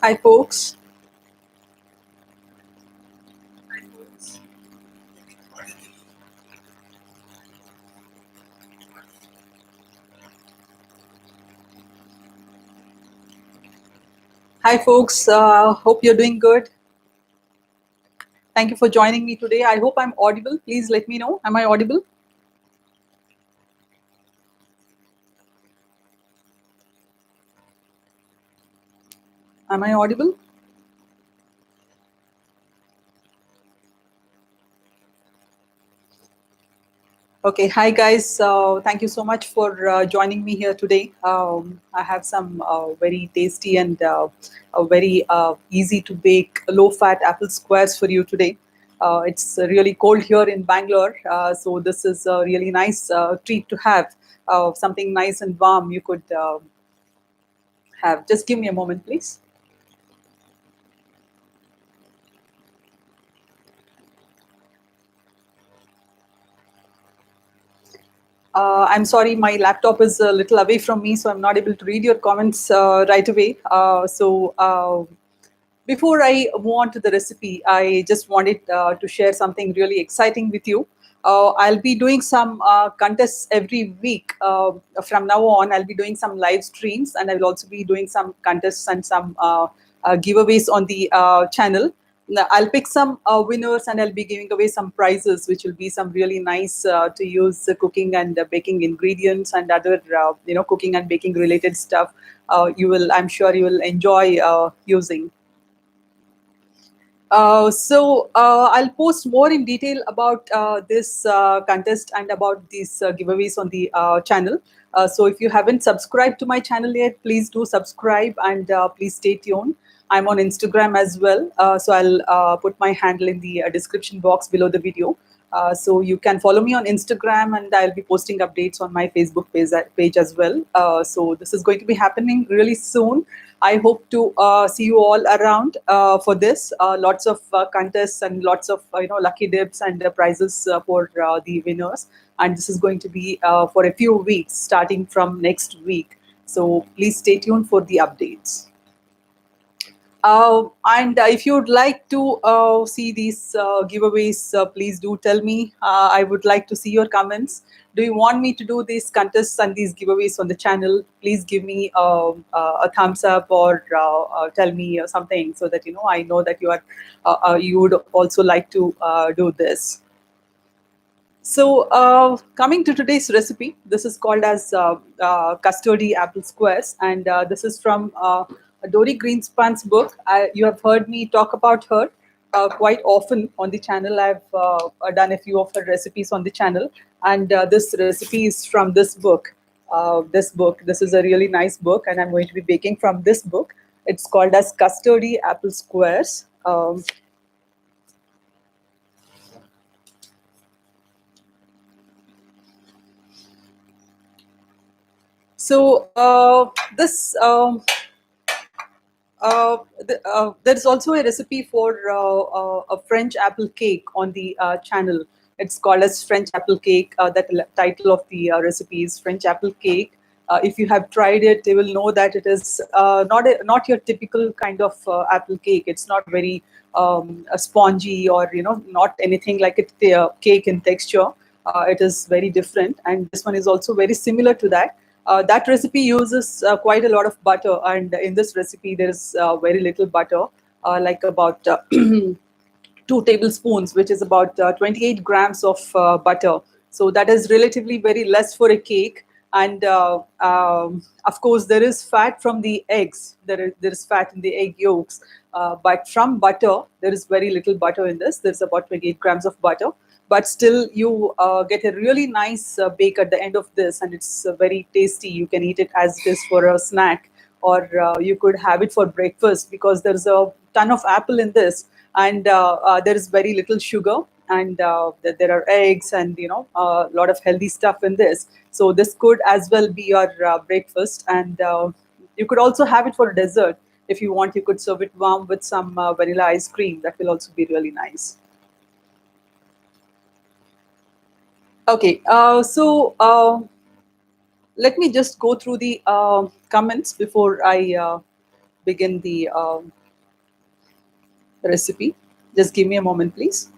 Hi, folks. Hi, folks. Hope you're doing good. Thank you for joining me today. I hope I'm audible. Please let me know. Am I audible? Am I audible? Okay. Hi, guys. Thank you so much for joining me here today. I have some very tasty and very easy to bake low fat apple squares for you today. It's really cold here in Bangalore. So, this is a really nice treat to have. Something nice and warm you could have. Just give me a moment, please. I'm sorry, my laptop is a little away from me, so I'm not able to read your comments right away. Before I move on to the recipe, I just wanted to share something really exciting with you. I'll be doing some contests every week. From now on, I'll be doing some live streams, and I will also be doing some contests and some giveaways on the channel. Now, I'll pick some winners and I'll be giving away some prizes, which will be some really nice to use cooking and baking ingredients and other cooking and baking related stuff. I'm sure you will enjoy using. I'll post more in detail about this contest and about these giveaways on the channel. So if you haven't subscribed to my channel yet, please do subscribe and please stay tuned. I'm on Instagram as well. So I'll put my handle in the description box below the video. So you can follow me on Instagram and I'll be posting updates on my Facebook page as well. So this is going to be happening really soon. I hope to see you all around for this. Lots of contests and lots of lucky dips and prizes for the winners. And this is going to be for a few weeks, starting from next week. So please stay tuned for the updates. And if you'd like to see these giveaways, please do tell me. I would like to see your comments. Do you want me to do these contests and these giveaways on the channel? Please give me a thumbs up or tell me something so that I know that you would also like to do this. So, coming to today's recipe, this is called as Custardy apple squares, and this is from Dory Greenspan's book. You have heard me talk about her quite often on the channel. I've done a few of her recipes on the channel, and this recipe is from this book. This is a really nice book, and I'm going to be baking from this book. It's called as Custardy apple squares. So this there is also a recipe for a French apple cake on the channel. It's called as French apple cake. Title of the recipe is French apple cake. If you have tried it, you will know that it is not your typical kind of apple cake. It's not very spongy or not anything like a cake in texture. It is very different, and this one is also very similar to that. That recipe uses quite a lot of butter, and in this recipe there is very little butter, like about 2 tablespoons, which is about 28 grams of butter. So that is relatively very less for a cake. And of course, there is fat from the eggs. There is fat in the egg yolks, but from butter, there is very little butter in this. There's about 28 grams of butter, but still you get a really nice bake at the end of this, and it's very tasty. You can eat it as it is for a snack, or you could have it for breakfast because there's a ton of apple in this, and there is very little sugar, and there are eggs and a lot of healthy stuff in this. So this could as well be your breakfast, and you could also have it for dessert. If you want, you could serve it warm with some vanilla ice cream. That will also be really nice. Okay, let me just go through the comments before I begin the recipe. Just give me a moment, please.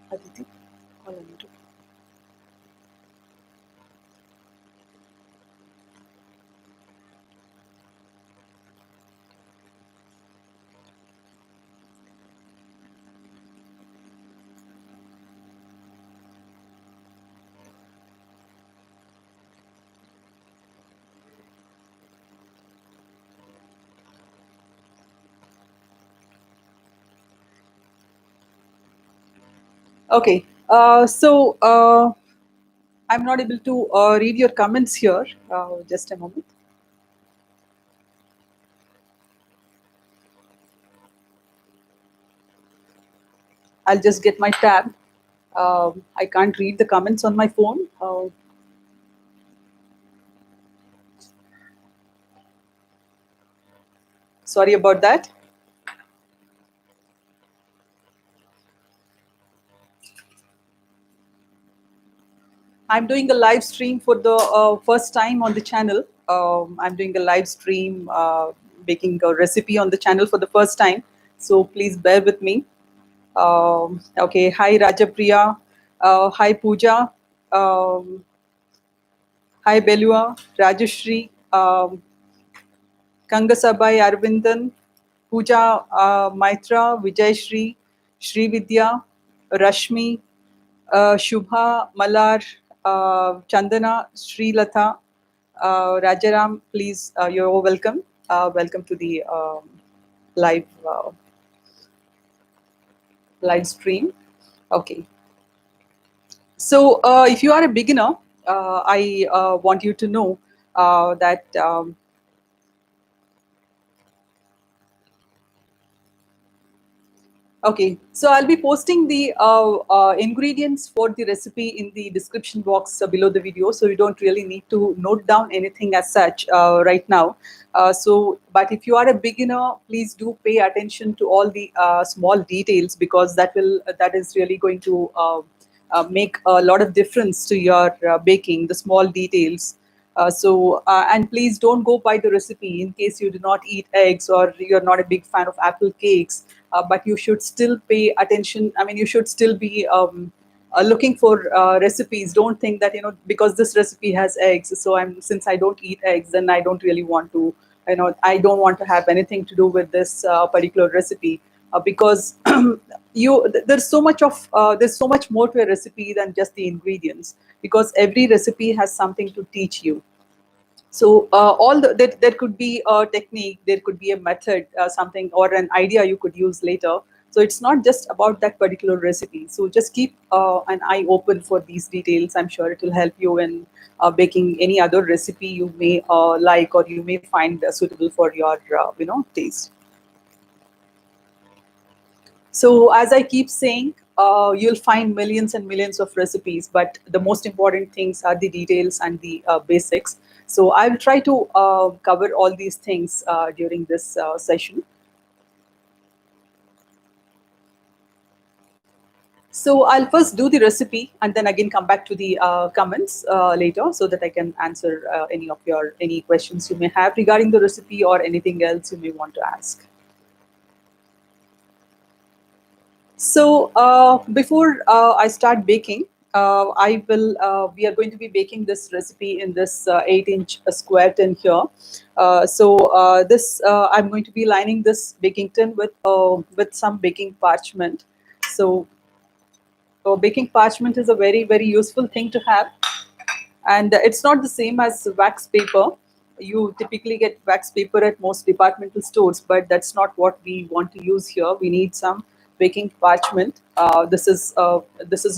Aditi, call on you. Okay. I'm not able to read your comments here. Just a moment. I'll just get my tab. I can't read the comments on my phone. Sorry about that. I'm doing a live stream for the first time on the channel. I'm doing a live stream, making a recipe on the channel for the first time. So please bear with me. Okay, hi Rajapriya. Hi Pooja. Um, Hi Belua, Rajashri, Kangasabai Arvindan, Pooja Maitra, Vijayshri, Srividya, Rashmi, Shubha, Malar, Chandana, Srilata, Rajaram, please, you're all welcome. Welcome to the live live stream. Okay. So, if you are a beginner, I want you to know that okay, so I'll be posting the ingredients for the recipe in the description box below the video, so you don't really need to note down anything as such right now. But if you are a beginner, please do pay attention to all the small details, because that is really going to make a lot of difference to your baking. The small details. And please don't go by the recipe in case you do not eat eggs or you're not a big fan of apple cakes. But you should still pay attention. I mean, you should still be looking for recipes. Don't think that, because this recipe has eggs, so since I don't eat eggs, then I don't really want to, I don't want to have anything to do with this particular recipe, because there's so much more to a recipe than just the ingredients, because every recipe has something to teach you. So there could be a technique, there could be a method, something or an idea you could use later. So it's not just about that particular recipe. So just keep an eye open for these details. I'm sure it will help you in baking any other recipe you may like, or you may find suitable for your taste. So, as I keep saying, you'll find millions and millions of recipes, but the most important things are the details and the basics. So, I will try to cover all these things during this session. So, I'll first do the recipe and then again come back to the comments later, so that I can answer any questions you may have regarding the recipe or anything else you may want to ask. So before I start baking, we are going to be baking this recipe in this 8-inch square tin here. I'm going to be lining this baking tin with some baking parchment. So baking parchment is a very, very useful thing to have, and it's not the same as wax paper. You typically get wax paper at most departmental stores, but that's not what we want to use here. We need some baking parchment. This is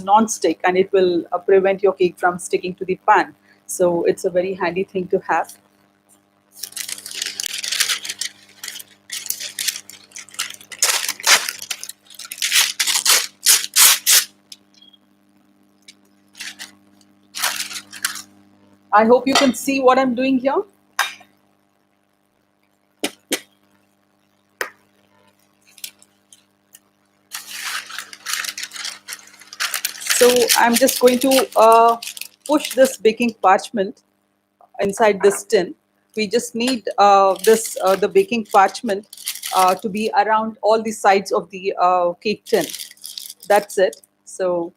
non-stick, and it will prevent your cake from sticking to the pan. So it's a very handy thing to have. I hope you can see what I'm doing here. So I'm just going to push this baking parchment inside this tin. We just need the baking parchment to be around all the sides of the cake tin. That's it. So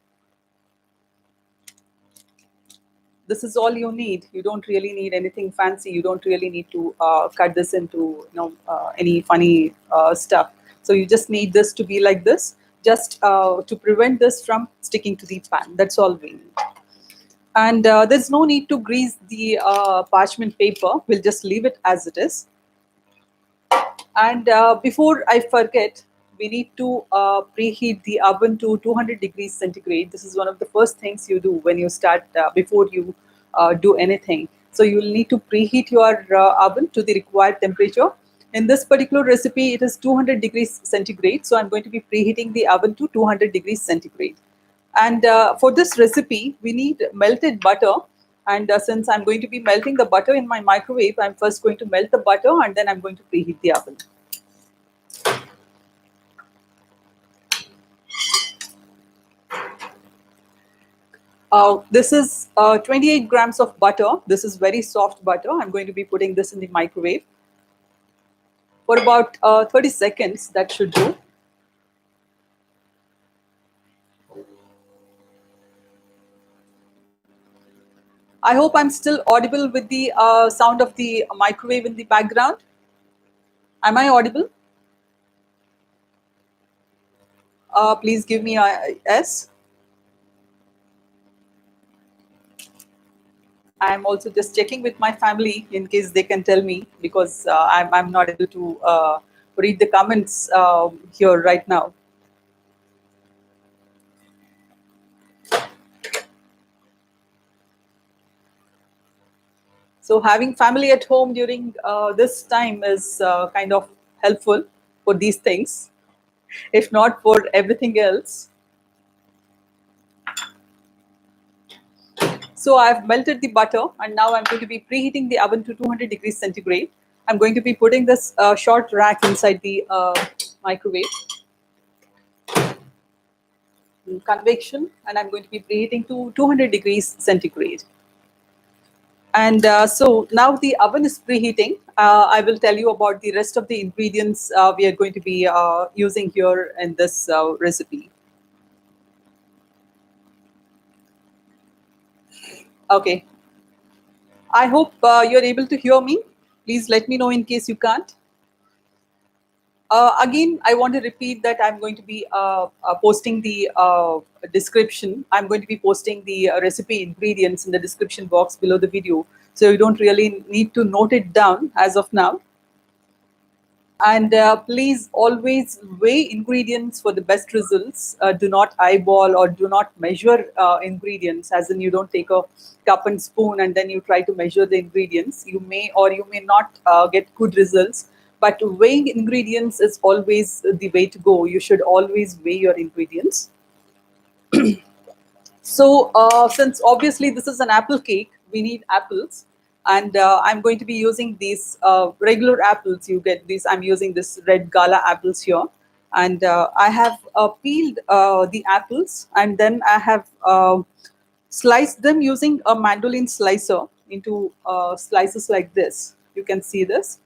this is all you need. You don't really need anything fancy. You don't really need to cut this into any funny stuff. So you just need this to be like this, just to prevent this from sticking to the pan. That's all we need. And there's no need to grease the parchment paper. We'll just leave it as it is. And before I forget, we need to preheat the oven to 200 degrees centigrade. This is one of the first things you do when you start, before you do anything. So you will need to preheat your oven to the required temperature. In this particular recipe, it is 200 degrees centigrade. So I'm going to be preheating the oven to 200 degrees centigrade. And for this recipe, we need melted butter. And since I'm going to be melting the butter in my microwave, I'm first going to melt the butter and then I'm going to preheat the oven. This is 28 grams of butter. This is very soft butter. I'm going to be putting this in the microwave for about 30 seconds. That should do. I hope I'm still audible with the sound of the microwave in the background. Am I audible? Please give me a yes. I'm also just checking with my family in case they can tell me, because I'm not able to read the comments here right now. So having family at home during this time is kind of helpful for these things, if not for everything else. So I've melted the butter and now I'm going to be preheating the oven to 200 degrees centigrade. I'm going to be putting this short rack inside the microwave convection, and I'm going to be preheating to 200 degrees centigrade. And so now the oven is preheating. I will tell you about the rest of the ingredients we are going to be using here in this recipe. Okay. I hope you're able to hear me. Please let me know in case you can't. Again, I want to repeat that I'm going to be posting the description. I'm going to be posting the recipe ingredients in the description box below the video. So you don't really need to note it down as of now. And please always weigh ingredients for the best results. Do not eyeball or do not measure ingredients, as in you don't take a cup and spoon and then you try to measure the ingredients. You may or you may not get good results. But weighing ingredients is always the way to go. You should always weigh your ingredients. So, since obviously this is an apple cake, we need apples, and I'm going to be using these regular apples. You get these. I'm using this red gala apples here, and I have peeled the apples, and then I have sliced them using a mandolin slicer into slices like this. You can see this.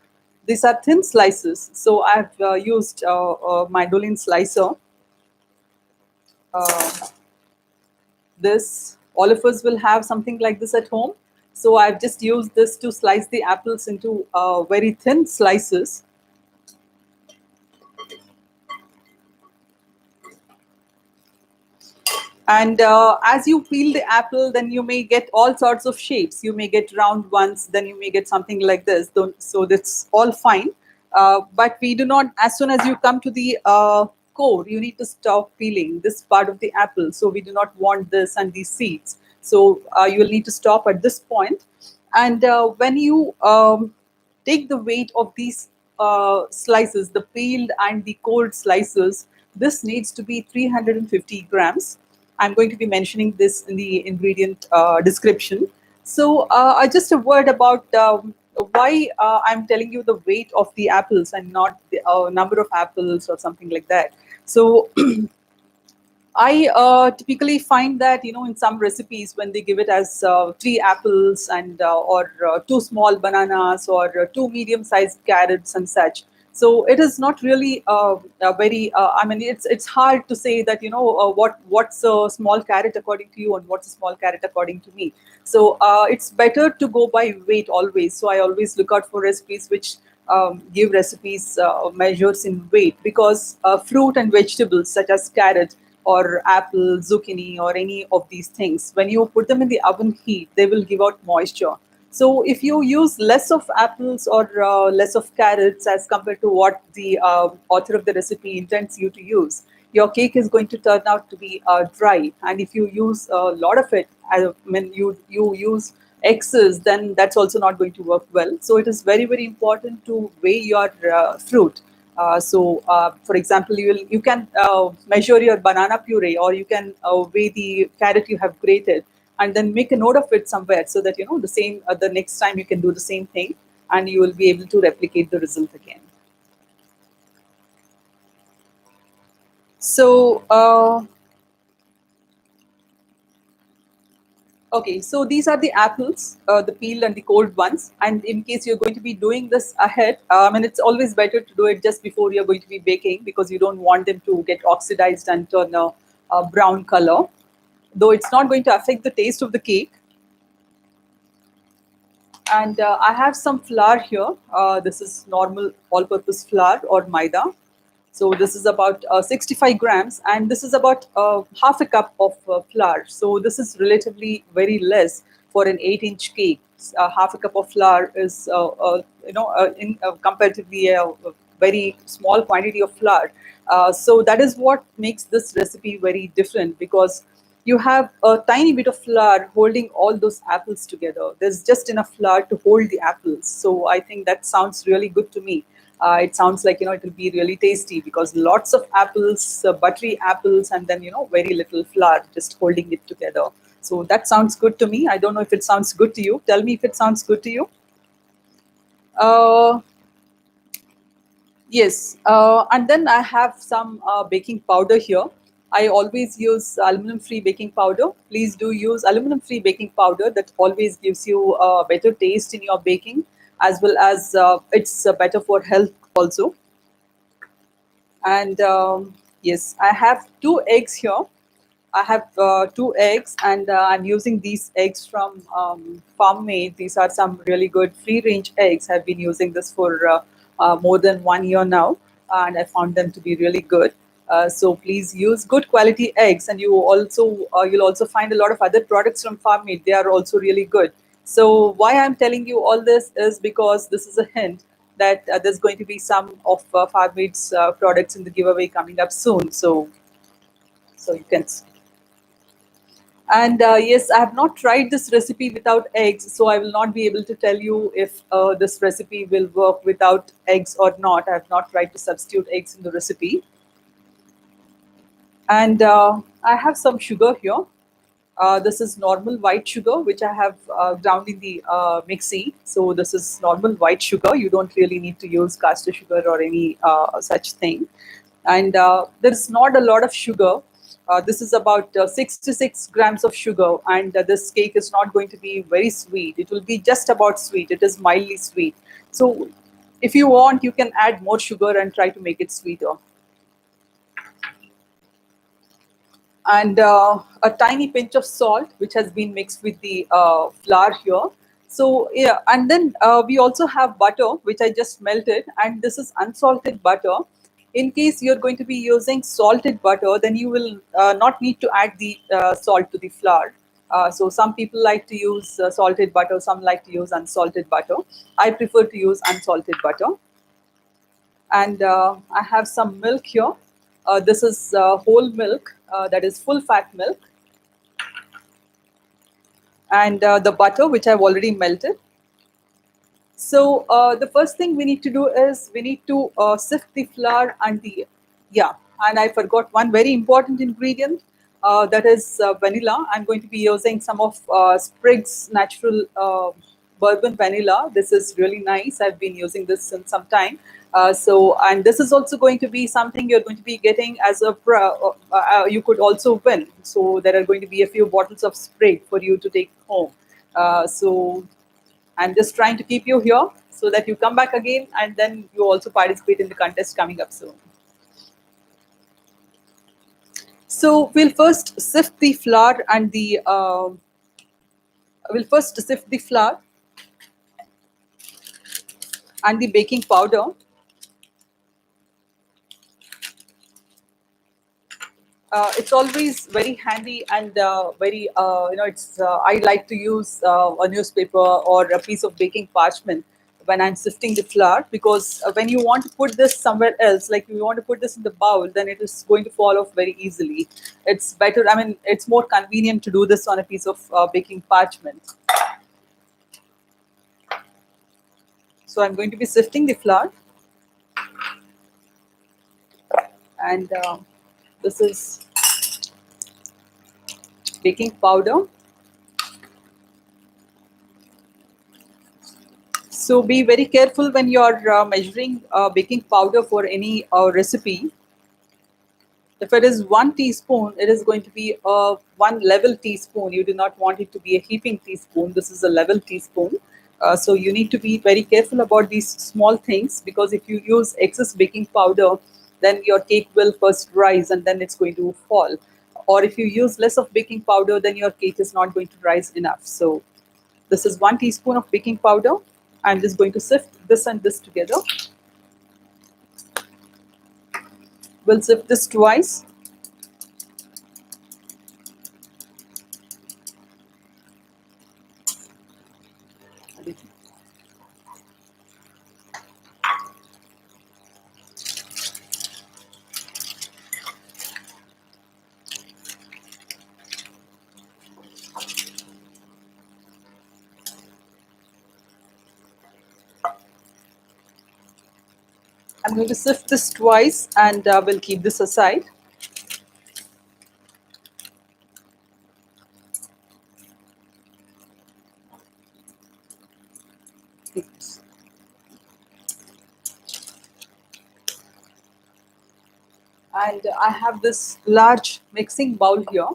These are thin slices, so I've used a mandolin slicer. Uh, this all of us will have something like this at home. So I've just used this to slice the apples into very thin slices. And as you peel the apple, then you may get all sorts of shapes. You may get round ones, then you may get something like this. So that's all fine. But we do not, as soon as you come to the core, you need to stop peeling this part of the apple. So we do not want this and these seeds. So you will need to stop at this point. And when you take the weight of these slices, the peeled and the cold slices, this needs to be 350 grams. I'm going to be mentioning this in the ingredient description. So just a word about why I'm telling you the weight of the apples and not the number of apples or something like that. So I typically find that in some recipes when they give it as three apples and or two small bananas or two medium-sized carrots and such. So it is not really very. I mean, it's hard to say that what's a small carrot according to you and what's a small carrot according to me. So it's better to go by weight always. So I always look out for recipes which give recipes measures in weight, because fruit and vegetables such as carrot or apple, zucchini, or any of these things, when you put them in the oven heat, they will give out moisture. So if you use less of apples or less of carrots as compared to what the author of the recipe intends you to use, your cake is going to turn out to be dry. And if you use a lot of it, I mean, you use excess, then that's also not going to work well. So it is very, very important to weigh your fruit. For example, you can measure your banana puree, or you can weigh the carrot you have grated, and then make a note of it somewhere, so that the next time you can do the same thing, and you will be able to replicate the result again. So okay, so these are the apples, the peeled and the cold ones. And in case you're going to be doing this ahead, and it's always better to do it just before you're going to be baking, because you don't want them to get oxidized and turn a brown color. Though it's not going to affect the taste of the cake. And I have some flour here. This is normal all-purpose flour or Maida. So this is about 65 grams, and this is about half a cup of flour. So this is relatively very less for an 8-inch cake. Half a cup of flour is, in comparatively a very small quantity of flour. So that is what makes this recipe very different, because you have a tiny bit of flour holding all those apples together. There's just enough flour to hold the apples. So I think that sounds really good to me. It sounds like it will be really tasty, because lots of apples, buttery apples, and then very little flour just holding it together. So that sounds good to me. I don't know if it sounds good to you. Tell me if it sounds good to you. Uh, Yes, and then I have some baking powder here. I always use aluminum-free baking powder. Please do use aluminum-free baking powder. That always gives you a better taste in your baking, as well as it's better for health also. And yes, I have two eggs here. I have two eggs, and I'm using these eggs from Farm Made. These are some really good free range eggs. I've been using this for more than 1 year now, and I found them to be really good. So please use good quality eggs, and you'll also find a lot of other products from Farm Made. They are also really good. So why I'm telling you all this is because this is a hint that there's going to be some of Farm Made's products in the giveaway coming up soon. So you can. And yes, I have not tried this recipe without eggs, so I will not be able to tell you if this recipe will work without eggs or not. I have not tried to substitute eggs in the recipe. And I have some sugar here. This is normal white sugar, which I have ground in the mixie. So this is normal white sugar. You don't really need to use caster sugar or any such thing. And there is not a lot of sugar. This is about 66 grams of sugar, and this cake is not going to be very sweet. It will be just about sweet. It is mildly sweet. So if you want, you can add more sugar and try to make it sweeter. And a tiny pinch of salt, which has been mixed with the flour here. So yeah, and then we also have butter, which I just melted, and this is unsalted butter. In case you're going to be using salted butter, then you will not need to add the salt to the flour. So some people like to use salted butter, some like to use unsalted butter. I prefer to use unsalted butter. And I have some milk here. This is whole milk, that is full fat milk, and the butter, which I've already melted. So the first thing we need to do is we need to sift the flour and the, yeah, and I forgot one very important ingredient. that is vanilla. I'm going to be using some of Sprig's natural bourbon vanilla. This is really nice. I've been using this since some time. And this is also going to be something you're going to be getting as a you could also win. So there are going to be a few bottles of Sprig for you to take home. So I'm just trying to keep you here so that you come back again and then you also participate in the contest coming up soon. So we'll first sift the flour and the we'll first sift the flour and the baking powder. It's always very handy and very it's I like to use a newspaper or a piece of baking parchment when I'm sifting the flour, because when you want to put this somewhere else, like you want to put this in the bowl, then it is going to fall off very easily. It's better, I mean, it's more convenient to do this on a piece of baking parchment. So I'm going to be sifting the flour, and this is baking powder. So be very careful when you're measuring baking powder for any recipe. If it is 1 teaspoon, it is going to be a one level teaspoon. You do not want it to be a heaping teaspoon. This is a level teaspoon. So you need to be very careful about these small things, because if you use excess baking powder, then your cake will first rise and then it's going to fall. Or if you use less of baking powder, then your cake is not going to rise enough. So this is 1 teaspoon of baking powder. I'm just going to sift this and this together. We'll sift this twice. I'm going to sift this twice, and we'll keep this aside. Oops. And I have this large mixing bowl here.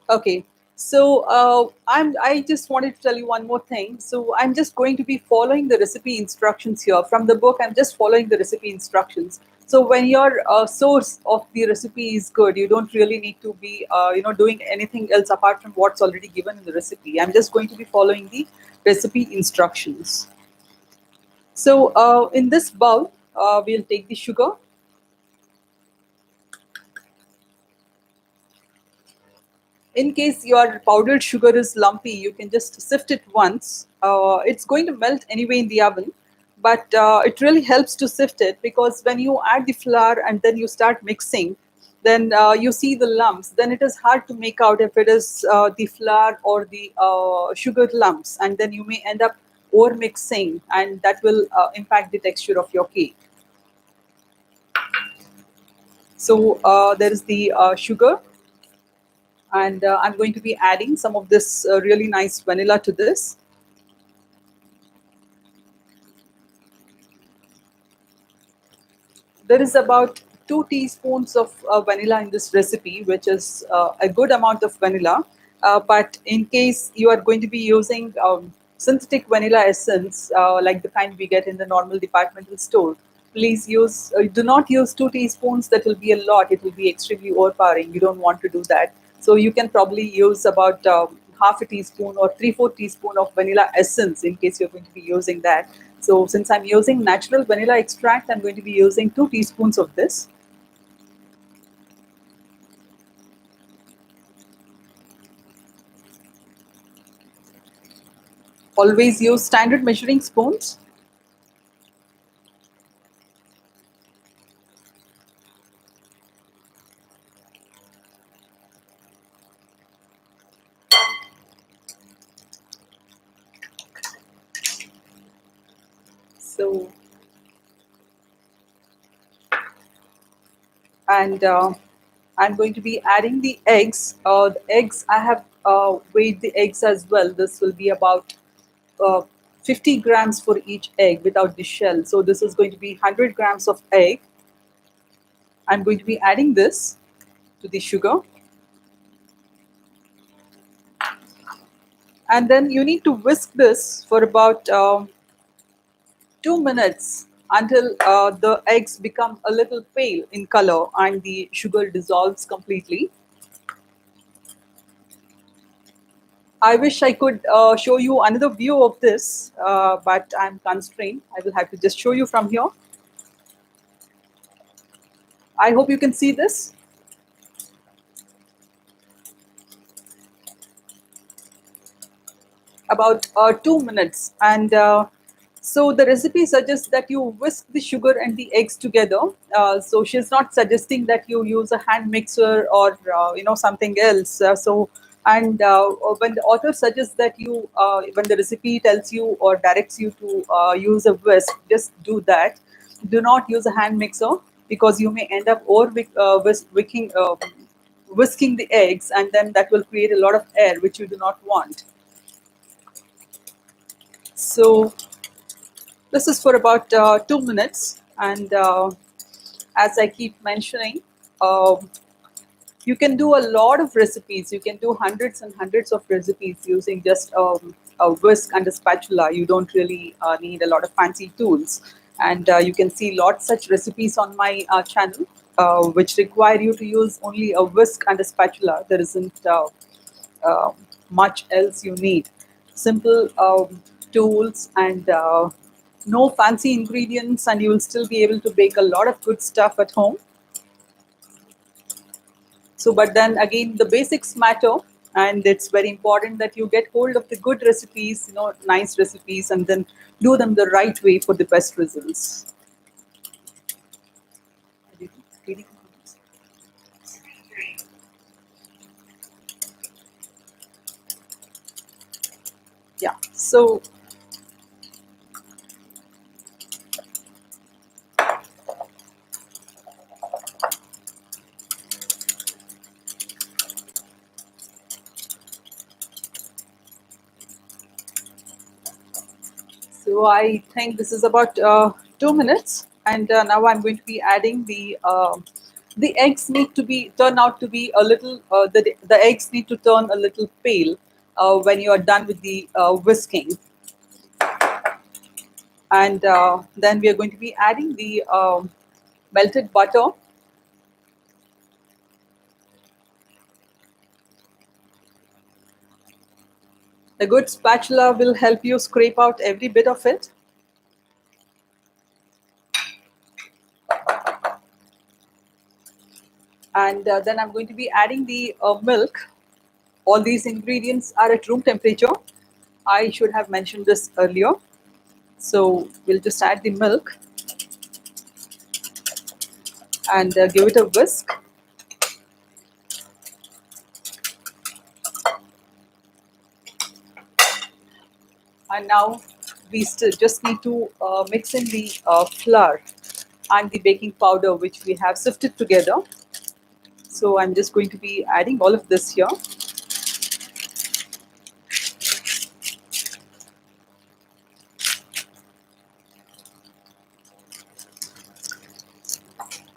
Okay, so I just wanted to tell you one more thing. So I'm just going to be following the recipe instructions here from the book. I'm just following the recipe instructions. So when your source of the recipe is good, you don't really need to be doing anything else apart from what's already given in the recipe. I'm just going to be following the recipe instructions. So in this bowl, we'll take the sugar. In case your powdered sugar is lumpy, you can just sift it once. It's going to melt anyway in the oven, but it really helps to sift it, because when you add the flour and then you start mixing, then you see the lumps. Then it is hard to make out if it is the flour or the sugar lumps, and then you may end up over mixing, and that will impact the texture of your cake. So there is the sugar, and I'm going to be adding some of this really nice vanilla to this. There is about 2 teaspoons of vanilla in this recipe, which is a good amount of vanilla. But in case you are going to be using synthetic vanilla essence, like the kind we get in the normal departmental store, please do not use 2 teaspoons. That will be a lot. It will be extremely overpowering. You don't want to do that. So you can probably use about half a teaspoon or 3/4 teaspoon of vanilla essence in case you're going to be using that. So since I'm using natural vanilla extract, I'm going to be using 2 teaspoons of this. Always use standard measuring spoons. So And I'm going to be adding the eggs. The eggs, I have weighed the eggs as well. This will be about uh, 50 grams for each egg without the shell. So this is going to be 100 grams of egg. I'm going to be adding this to the sugar. And then you need to whisk this for about 2 minutes until the eggs become a little pale in color and the sugar dissolves completely. I wish I could show you another view of this, but I'm constrained. I will have to just show you from here. I hope you can see this. About 2 minutes. And so the recipe suggests that you whisk the sugar and the eggs together. So she's not suggesting that you use a hand mixer or something else. And when the author suggests that when the recipe tells you or directs you to use a whisk, just do that. Do not use a hand mixer because you may end up whisking the eggs, and then that will create a lot of air which you do not want. So this is for about 2 minutes, and as I keep mentioning, um you can do a lot of recipes. You can do hundreds and hundreds of recipes using just a whisk and a spatula. You don't really need a lot of fancy tools, and you can see lots such recipes on my channel, which require you to use only a whisk and a spatula. There isn't uh, much else you need. Simple tools and no fancy ingredients, and you will still be able to bake a lot of good stuff at home. So, but then again, the basics matter, and it's very important that you get hold of the good recipes, nice recipes, and then do them the right way for the best results. Yeah. So I think this is about 2 minutes, and now I'm going to be adding the eggs need to be turn out to be a little the eggs need to turn a little pale when you are done with the whisking, and then we are going to be adding the melted butter. A good spatula will help you scrape out every bit of it. And then I'm going to be adding the milk. All these ingredients are at room temperature. I should have mentioned this earlier. So we'll just add the milk and give it a whisk. And now we still just need to mix in the flour and the baking powder, which we have sifted together. So I'm just going to be adding all of this here.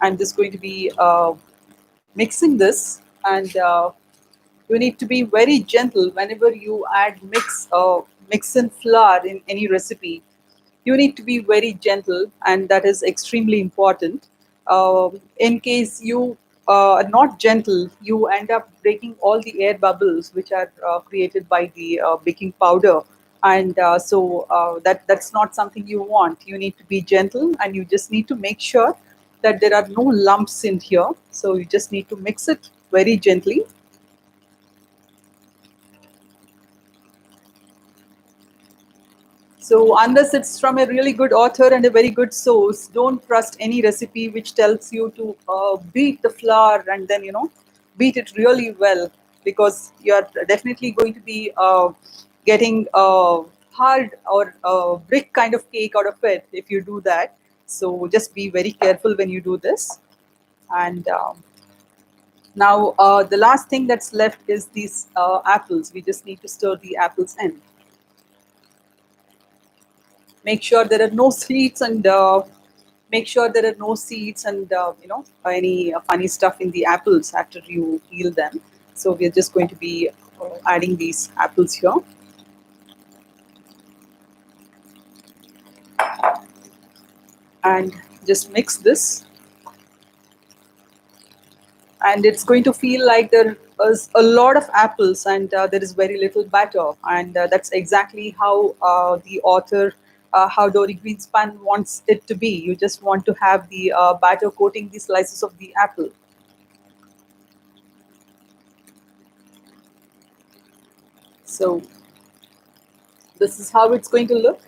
I'm just going to be mixing this, and you need to be very gentle whenever you add mix in flour in any recipe. You need to be very gentle, and that is extremely important. In case you are not gentle, you end up breaking all the air bubbles which are created by the baking powder, and that's not something you want. You need to be gentle, and you just need to make sure that there are no lumps in here. So you just need to mix it very gently. So unless it's from a really good author and a very good source, don't trust any recipe which tells you to beat the flour and then beat it really well, because you're definitely going to be getting a hard or a brick kind of cake out of it if you do that. So just be very careful when you do this. And now the last thing that's left is these apples. We just need to stir the apples in. Make sure there are no seeds, and make sure there are no seeds and any funny stuff in the apples after you peel them. So we're just going to be adding these apples here, and just mix this. And it's going to feel like there is a lot of apples and there is very little batter, and that's exactly how the author, how Dory Greenspan wants it to be. You just want to have the batter coating the slices of the apple. So this is how it's going to look.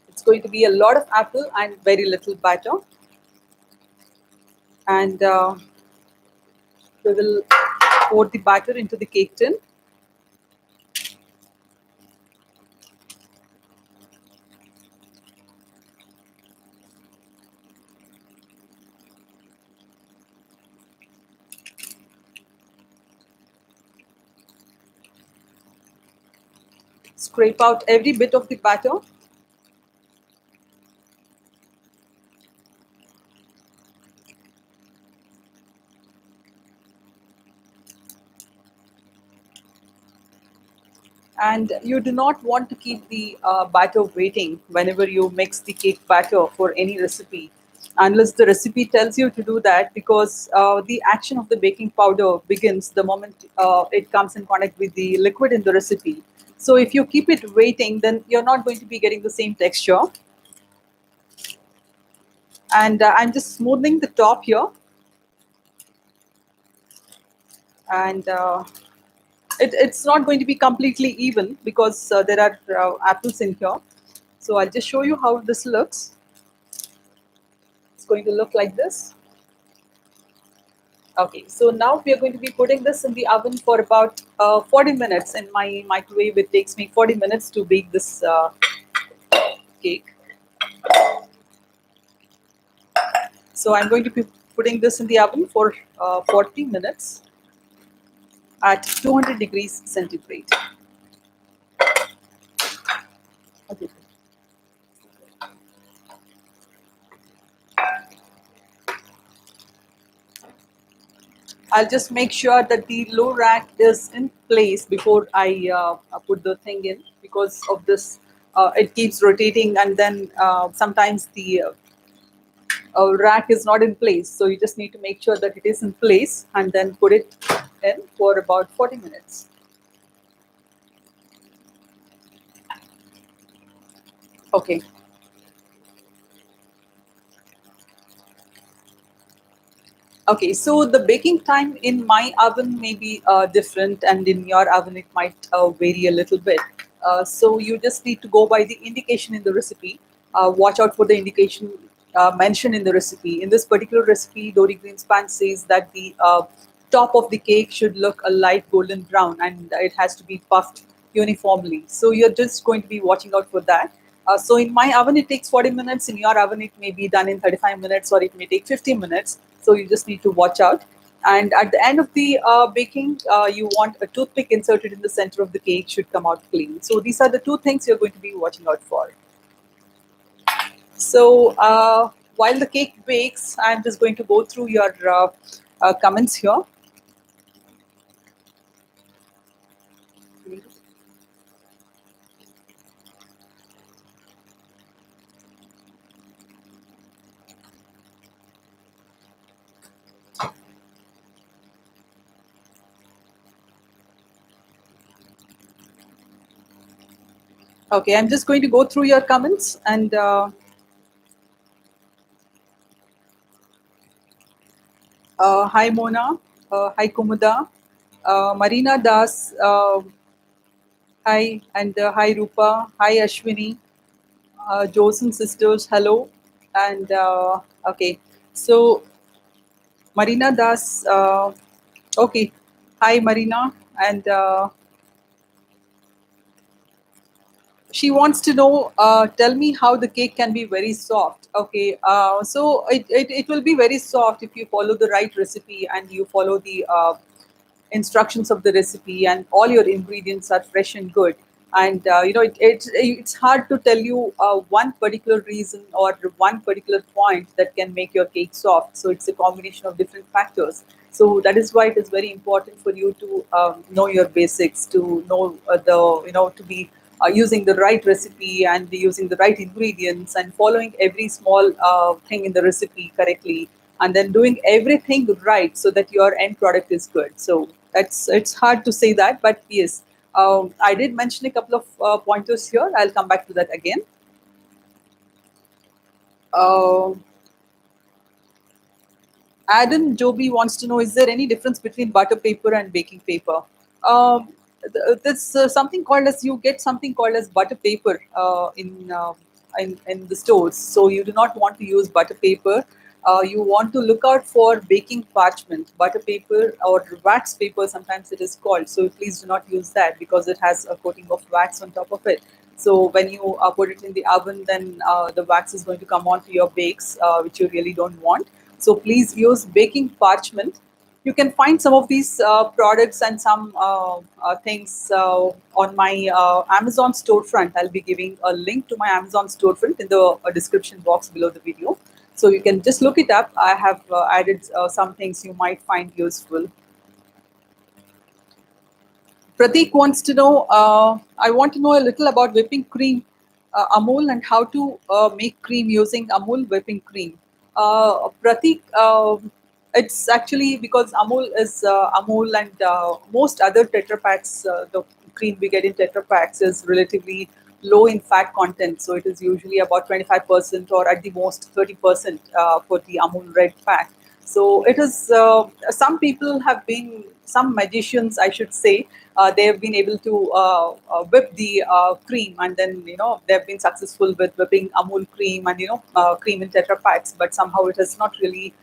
It's going to be a lot of apple and very little batter, and we will pour the batter into the cake tin. Scrape out every bit of the batter. And you do not want to keep the batter waiting whenever you mix the cake batter for any recipe, unless the recipe tells you to do that, because the action of the baking powder begins the moment it comes in contact with the liquid in the recipe. So if you keep it waiting, then you're not going to be getting the same texture. And I'm just smoothing the top here, and it's not going to be completely even because there are apples in here. So I'll just show you how this looks. It's going to look like this. Okay, so now we are going to be putting this in the oven for about 40 minutes. In my microwave, it takes me 40 minutes to bake this cake. So I'm going to be putting this in the oven for 40 minutes at 200 degrees centigrade. Okay. I'll just make sure that the low rack is in place before I put the thing in, because of this. It keeps rotating, and then sometimes the rack is not in place. So you just need to make sure that it is in place and then put it in for about 40 minutes. Okay. Okay, so the baking time in my oven may be different, and in your oven it might vary a little bit. So you just need to go by the indication in the recipe. Watch out for the indication mentioned in the recipe. In this particular recipe, Dory Greenspan says that the top of the cake should look a light golden brown, and it has to be puffed uniformly. So you're just going to be watching out for that. So in my oven, it takes 40 minutes. In your oven, it may be done in 35 minutes, or it may take 15 minutes. So you just need to watch out. And at the end of the baking, you want a toothpick inserted in the center of the cake, should come out clean. So these are the two things you're going to be watching out for. So while the cake bakes, I'm just going to go through your comments here. Okay, I'm just going to go through your comments, and hi Mona, hi Kumuda, Marina Das, hi, and hi Rupa, hi Ashwini, Josen sisters, hello, and okay, so Marina Das, okay, hi Marina, and She wants to know, tell me how the cake can be very soft. Okay, so it will be very soft if you follow the right recipe and you follow the instructions of the recipe and all your ingredients are fresh and good. And it's hard to tell you one particular reason or one particular point that can make your cake soft. So it's a combination of different factors. So that is why it is very important for you to know your basics, to know to be using the right recipe and using the right ingredients and following every small thing in the recipe correctly, and then doing everything right so that your end product is good. So it's hard to say that, but yes, I did mention a couple of pointers here. I'll come back to that again. Uh, Adam Joby wants to know: is there any difference between butter paper and baking paper? Um, there's something called as you get something called as butter paper in the stores. So you do not want to use butter paper. You want to look out for baking parchment, butter paper or wax paper. Sometimes it is called. So please do not use that because it has a coating of wax on top of it. So when you put it in the oven, then the wax is going to come onto your bakes, which you really don't want. So please use baking parchment. You can find some of these products and some things on my Amazon storefront. I'll be giving a link to my Amazon storefront in the description box below the video. So you can just look it up. I have added some things you might find useful. Pratik wants to know, I want to know a little about whipping cream, Amul, and how to make cream using Amul whipping cream. Pratik, it's actually because Amul is Amul, and most other Tetra Paks, the cream we get in Tetra Paks is relatively low in fat content. So it is usually about 25% or at the most 30% for the Amul red pack. So it is, some people have been, some magicians, I should say, they have been able to whip the cream, and then they have been successful with whipping Amul cream and cream in Tetra Paks. But somehow it has not really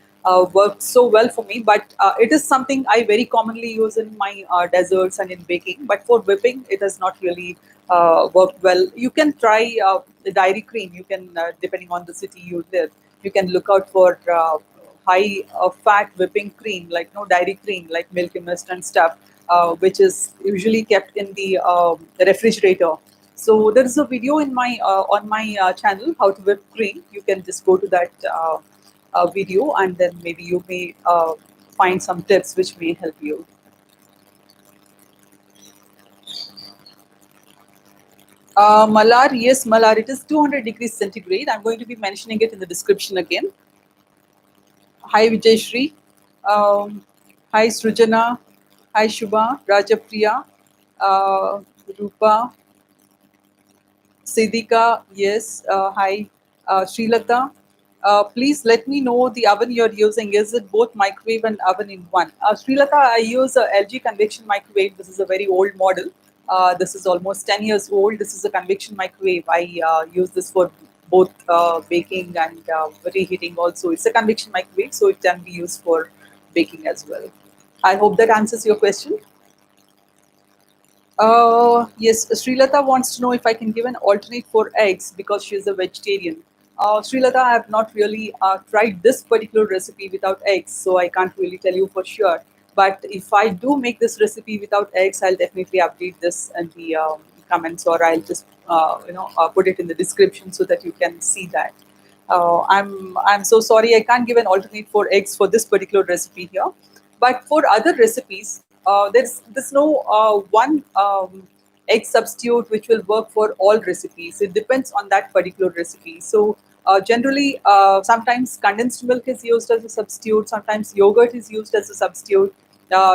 worked so well for me. But it is something I very commonly use in my desserts and in baking. But for whipping, it has not really worked well. You can try the dairy cream. You can, depending on the city you live, you can look out for high fat whipping cream, like dairy cream, like Milky Mist and stuff, which is usually kept in the refrigerator. So there is a video in my on my channel, how to whip cream. You can just go to that video, and then maybe you may find some tips which may help you. Malar, yes, Malar, it is 200 degrees centigrade. I'm going to be mentioning it in the description again. Hi Vijayshri. Um, Hi Srujana. Hi Shubha, Rajapriya, Rupa, Siddhika, yes. Hi Srilata. Please let me know the oven you're using. Is it both microwave and oven in one? Srilata, I use a LG convection microwave. This is a very old model. This is almost 10 years old. This is a convection microwave. I use this for both baking and reheating also. It's a convection microwave, so it can be used for baking as well. I hope that answers your question. Yes, Srilata wants to know if I can give an alternate for eggs because she is a vegetarian. Srilata, I have not really tried this particular recipe without eggs, so I can't really tell you for sure. But if I do make this recipe without eggs, I'll definitely update this in the comments, or I'll just put it in the description so that you can see that. I'm so sorry I can't give an alternate for eggs for this particular recipe here. But for other recipes, there's no one egg substitute which will work for all recipes. It depends on that particular recipe. So generally, sometimes condensed milk is used as a substitute. Sometimes yogurt is used as a substitute.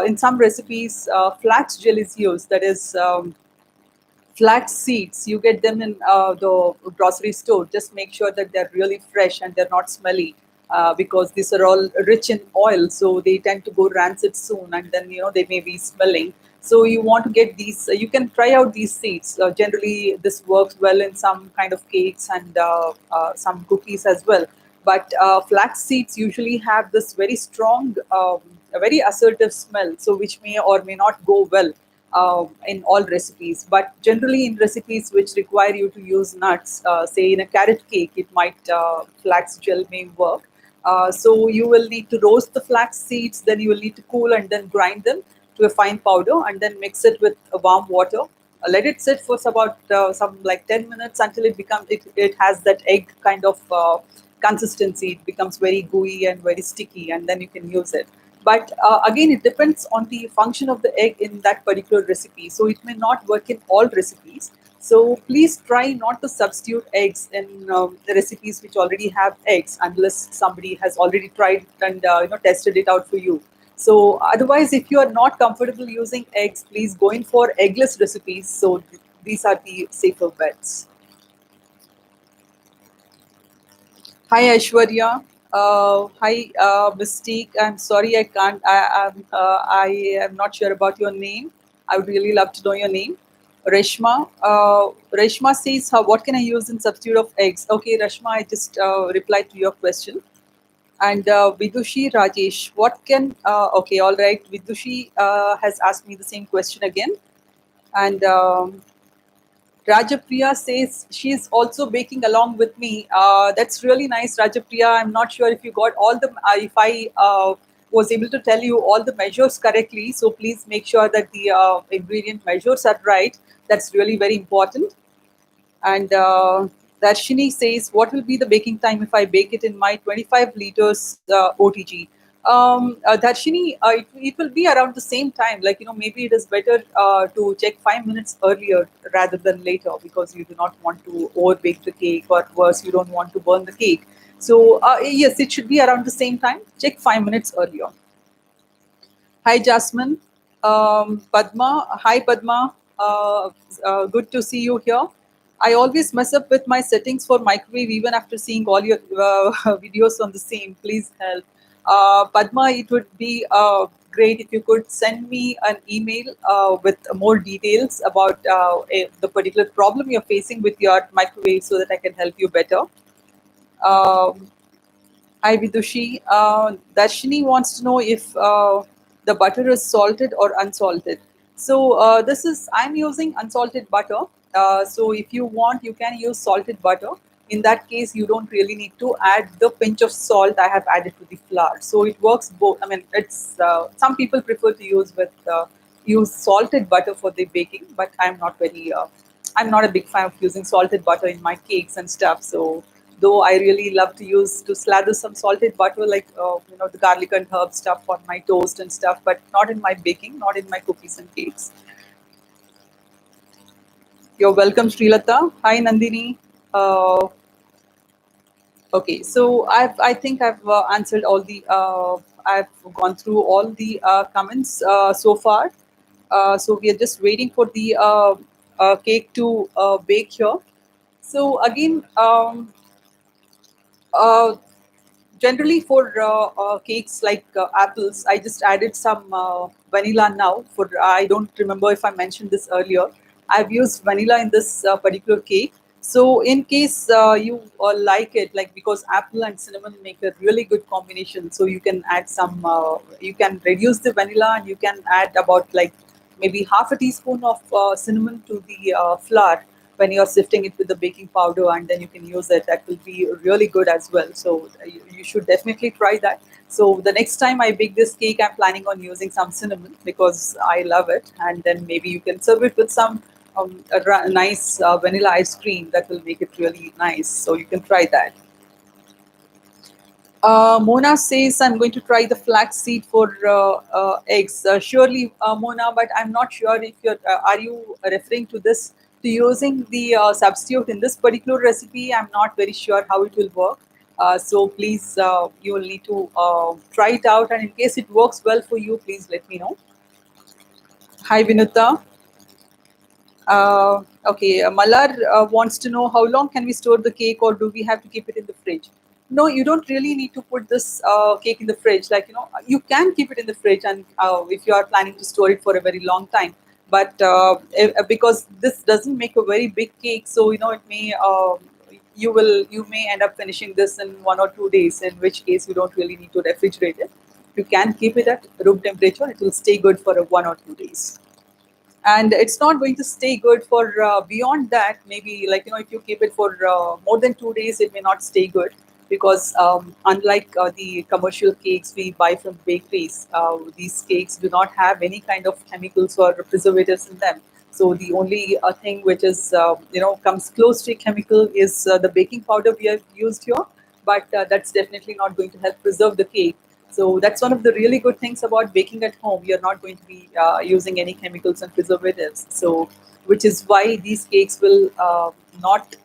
In some recipes, flax gel is used. That is. Flax seeds, you get them in the grocery store. Just make sure that they're really fresh and they're not smelly, because these are all rich in oil, so they tend to go rancid soon, and then they may be smelling. So you want to get these, you can try out these seeds. Generally this works well in some kind of cakes and some cookies as well. But flax seeds usually have this very strong, a very assertive smell, so which may or may not go well in all recipes. But generally, in recipes which require you to use nuts, say in a carrot cake, it might flax gel may work. So you will need to roast the flax seeds, then you will need to cool and then grind them to a fine powder, and then mix it with warm water. Let it sit for about some like 10 minutes until it has that egg kind of consistency. It becomes very gooey and very sticky, and then you can use it. But again, it depends on the function of the egg in that particular recipe. So it may not work in all recipes. So please try not to substitute eggs in the recipes which already have eggs, unless somebody has already tried and tested it out for you. So otherwise, if you are not comfortable using eggs, please go in for eggless recipes. So these are the safer bets. Hi Aishwarya. Hi Mystique. I'm sorry I can't. I am not sure about your name. I would really love to know your name. Reshma. Reshma says, "What can I use in substitute of eggs?" Okay, Reshma, I just replied to your question. And Vidushi Rajesh, what can? Okay, all right. Vidushi has asked me the same question again, and Rajapriya says she's also baking along with me. That's really nice, Rajapriya. I'm not sure if you got all the, if I was able to tell you all the measures correctly. So please make sure that the ingredient measures are right. That's really very important. And Darshini says, what will be the baking time if I bake it in my 25 liters OTG? Darshini, it will be around the same time. Like, maybe it is better to check 5 minutes earlier rather than later, because you do not want to over bake the cake, or worse, you don't want to burn the cake. So, yes, it should be around the same time. Check 5 minutes earlier. Hi, Jasmine. Padma. Hi, Padma. Good to see you here. I always mess up with my settings for microwave even after seeing all your videos on the same. Please help. Padma, it would be great if you could send me an email with more details about the particular problem you're facing with your microwave, so that I can help you better. Um, Hi Vidushi. Darshini wants to know if the butter is salted or unsalted. So I'm using unsalted butter. So if you want, you can use salted butter. In that case, you don't really need to add the pinch of salt I have added to the flour. So it works both. I mean, it's some people prefer to use salted butter for the baking, but I'm not a big fan of using salted butter in my cakes and stuff. So though I really love to slather some salted butter, like the garlic and herb stuff on my toast and stuff, but not in my baking, not in my cookies and cakes. You're welcome, Srilata. Hi, Nandini. Uh, okay, so I think I've answered all the. I've gone through all the comments so far. So we are just waiting for the cake to bake here. So again, uh, generally for cakes like apples, I just added some vanilla now. For I don't remember if I mentioned this earlier. I've used vanilla in this particular cake. So in case you like it, like, because apple and cinnamon make a really good combination, so you can add some. You can reduce the vanilla, and you can add about like maybe half a teaspoon of cinnamon to the flour when you're sifting it with the baking powder, and then you can use it. That will be really good as well. So you should definitely try that. So the next time I bake this cake, I'm planning on using some cinnamon because I love it, and then maybe you can serve it with some nice vanilla ice cream. That will make it really nice. So you can try that. Mona says, I'm going to try the flax seed for eggs. Surely, Mona, but I'm not sure if are you referring to this, to using the substitute in this particular recipe? I'm not very sure how it will work. So please, you will need to try it out. And in case it works well for you, please let me know. Hi, Vinuta. Okay, Malar wants to know, how long can we store the cake, or do we have to keep it in the fridge? No, you don't really need to put this cake in the fridge. Like, you can keep it in the fridge, and if you are planning to store it for a very long time. But because this doesn't make a very big cake, so it may you may end up finishing this in 1 or 2 days. In which case, you don't really need to refrigerate it. You can keep it at room temperature. It will stay good for 1 or 2 days. and it's not going to stay good for beyond that. Maybe, like, if you keep it for more than 2 days, it may not stay good, because unlike the commercial cakes we buy from bakeries, these cakes do not have any kind of chemicals or preservatives in them. So the only thing which is comes close to a chemical is the baking powder we have used here, but that's definitely not going to help preserve the cake. So that's one of the really good things about baking at home. You're not going to be using any chemicals and preservatives. So, which is why these cakes will not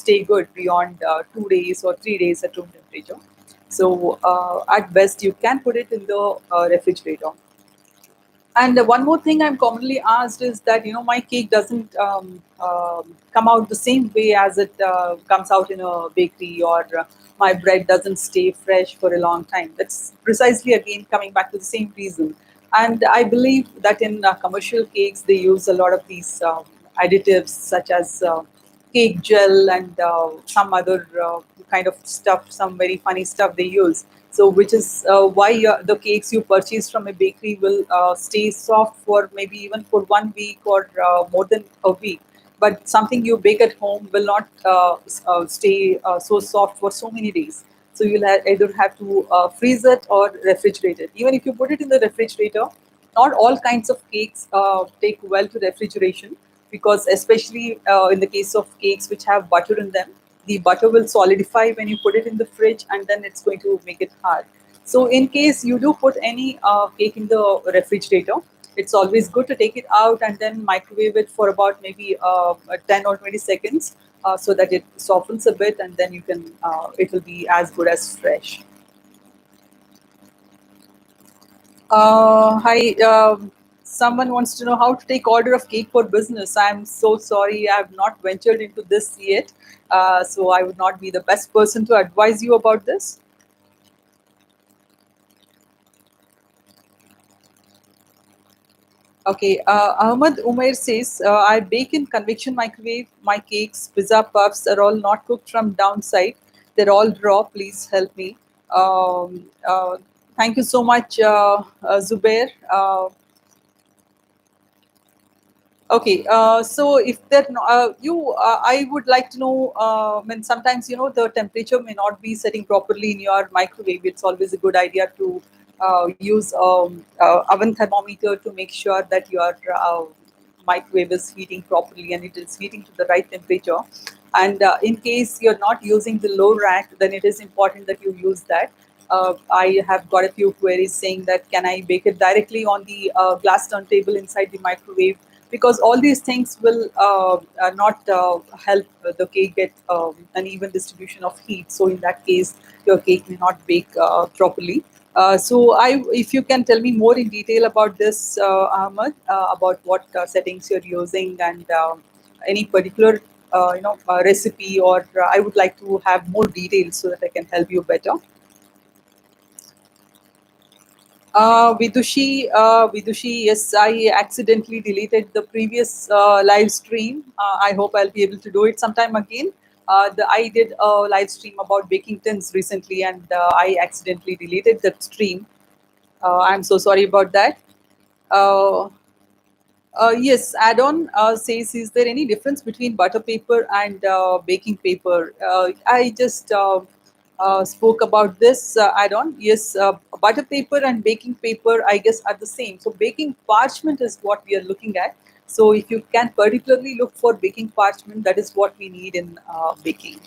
stay good beyond 2 days or 3 days at room temperature. So, at best, you can put it in the refrigerator. And one more thing I'm commonly asked is that my cake doesn't come out the same way as it comes out in a bakery, or my bread doesn't stay fresh for a long time. That's precisely again coming back to the same reason. And I believe that in commercial cakes they use a lot of these additives, such as cake gel and some other kind of stuff, some very funny stuff they use. So, which is why the cakes you purchase from a bakery will stay soft for maybe even for 1 week or more than a week. But something you bake at home will not stay so soft for so many days. So you'll either have to freeze it or refrigerate it. Even if you put it in the refrigerator, not all kinds of cakes take well to refrigeration, because especially in the case of cakes which have butter in them, the butter will solidify when you put it in the fridge, and then it's going to make it hard. So in case you do put any cake in the refrigerator, it's always good to take it out and then microwave it for about maybe 10 or 20 seconds, so that it softens a bit, and then you can it will be as good as fresh. Hi. Someone wants to know how to take order of cake for business. I'm so sorry, I have not ventured into this yet, so I would not be the best person to advise you about this. Okay, Ahmad Umair says, I bake in convection microwave. My cakes, pizza puffs are all not cooked from downside. They're all raw. Please help me. Thank you so much, Zubair. Okay, so if that I would like to know. When sometimes the temperature may not be setting properly in your microwave. It's always a good idea to use oven thermometer to make sure that your microwave is heating properly and it is heating to the right temperature. And in case you're not using the low rack, then it is important that you use that. I have got a few queries saying that can I bake it directly on the glass turntable inside the microwave, because all these things will not help the cake get an even distribution of heat. So in that case, your cake may not bake properly. If you can tell me more in detail about this, Ahmad, about what settings you're using, and any particular recipe, or I would like to have more details so that I can help you better. Vidushi, yes, I accidentally deleted the previous live stream. I hope I'll be able to do it sometime again. I did a live stream about baking tins recently, and I accidentally deleted that stream. I'm so sorry about that. Uh, yes, add-on says, is there any difference between butter paper and baking paper? I just spoke about this add-on. Yes, butter paper and baking paper, I guess, are the same. So baking parchment is what we are looking at. So if you can particularly look for baking parchment, that is what we need in baking.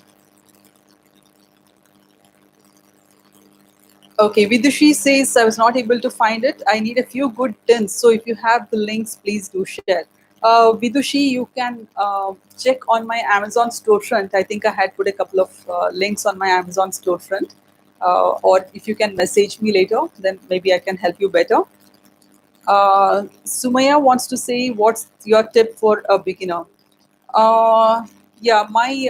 Okay, Vidushi says, I was not able to find it. I need a few good tins. So if you have the links, please do share. Vidushi, you can check on my Amazon storefront. I think I had put a couple of links on my Amazon storefront. Or if you can message me later, then maybe I can help you better. Sumaya wants to say, what's your tip for a beginner? Uh, yeah, my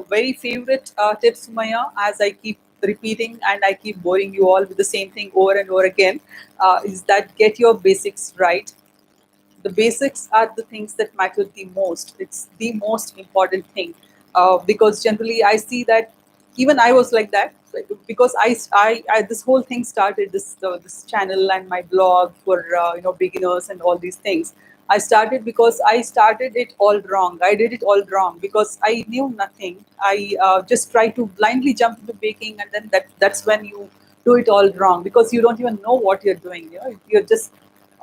very favorite tip, Sumaya, as I keep repeating and I keep boring you all with the same thing over and over again, is that get your basics right. The basics are the things that matter the most. It's the most important thing, because generally I see that even I was like that, like, because I this whole thing started, this channel and my blog for beginners and all these things. I started because I started it all wrong. I did it all wrong because I knew nothing. I just tried to blindly jump into baking, and then that's when you do it all wrong because you don't even know what you're doing. You're just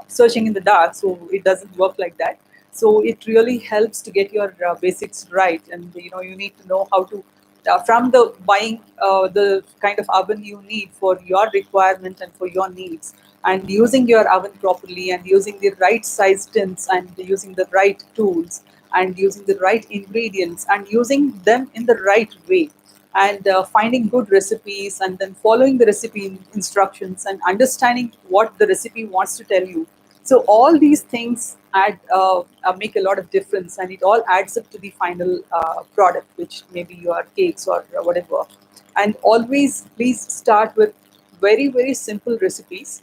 searching in the dark, so it doesn't work like that. So it really helps to get your basics right, and you need to know how to from the buying the kind of oven you need for your requirement and for your needs, and using your oven properly, and using the right size tins, and using the right tools, and using the right ingredients, and using them in the right way, and finding good recipes, and then following the recipe instructions, and understanding what the recipe wants to tell you. So all these things make a lot of difference, and it all adds up to the final product, which maybe your cakes or whatever. And always please start with very very simple recipes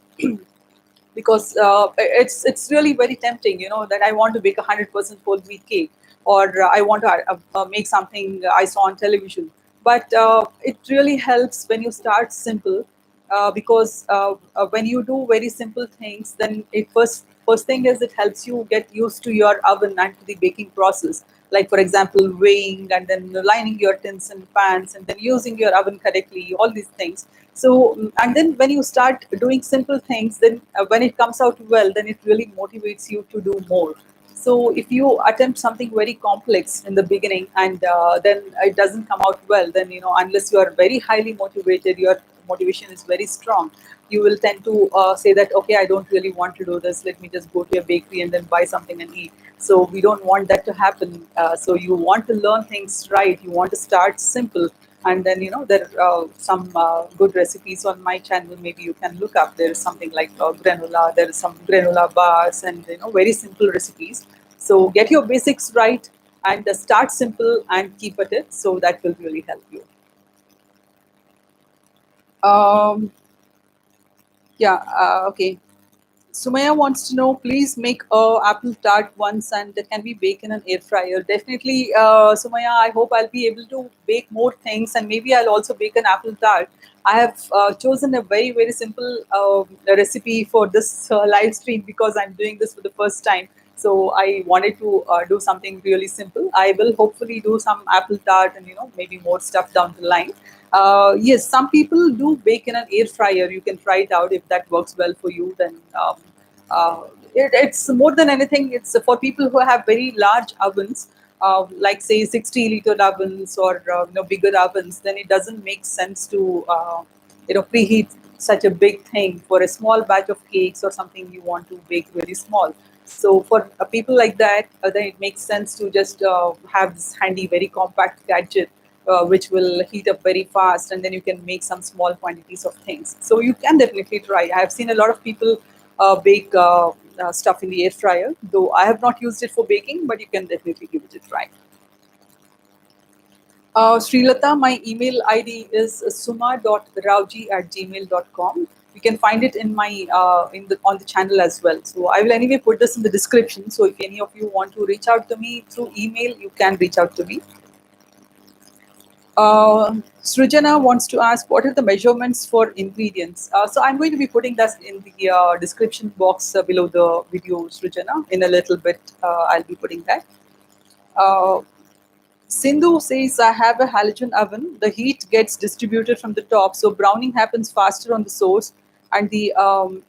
because it's really very tempting, that I want to bake 100% whole wheat cake, or I want to make something I saw on television. But it really helps when you start simple, because when you do very simple things, then it first thing is it helps you get used to your oven and to the baking process. Like for example, weighing, and then lining your tins and pans, and then using your oven correctly, all these things. So and then when you start doing simple things, then when it comes out well, then it really motivates you to do more. So if you attempt something very complex in the beginning, and then it doesn't come out well, then unless you are very highly motivated, your motivation is very strong, you will tend to say that, okay, I don't really want to do this, let me just go to a bakery and then buy something and eat. So we don't want that to happen. So you want to learn things right, you want to start simple. And then there are some good recipes on my channel, maybe you can look up. There is something like granola, there is some granola bars, and very simple recipes. So get your basics right, and start simple and keep at it, so that will really help you. um, yeah, okay. Sumaya wants to know, please make a apple tart once, and that can be baked in an air fryer. Definitely, Sumaya, I hope I'll be able to bake more things, and maybe I'll also bake an apple tart. I have chosen a very, very simple recipe for this live stream because I'm doing this for the first time. So I wanted to do something really simple. I will hopefully do some apple tart and maybe more stuff down the line. Yes, some people do bake in an air fryer. You can try it out if that works well for you. Then it's more than anything. It's for people who have very large ovens, like say 60-liter ovens, or bigger ovens. Then it doesn't make sense to preheat such a big thing for a small batch of cakes or something you want to bake very small. So for people like that, then it makes sense to just have this handy, very compact gadget, which will heat up very fast, and then you can make some small quantities of things. So you can definitely try. I have seen a lot of people bake stuff in the air fryer, though I have not used it for baking, but you can definitely give it a try. Srilata, my email ID is suma.rauji@gmail.com. You can find it in my on the channel as well. So I will anyway put this in the description. So if any of you want to reach out to me through email, you can reach out to me. Srujana wants to ask, what are the measurements for ingredients? So I'm going to be putting that in the description box below the video, Srujana. In a little bit, I'll be putting that. Uh, Sindhu says, I have a halogen oven. The heat gets distributed from the top, so browning happens faster on the source, and the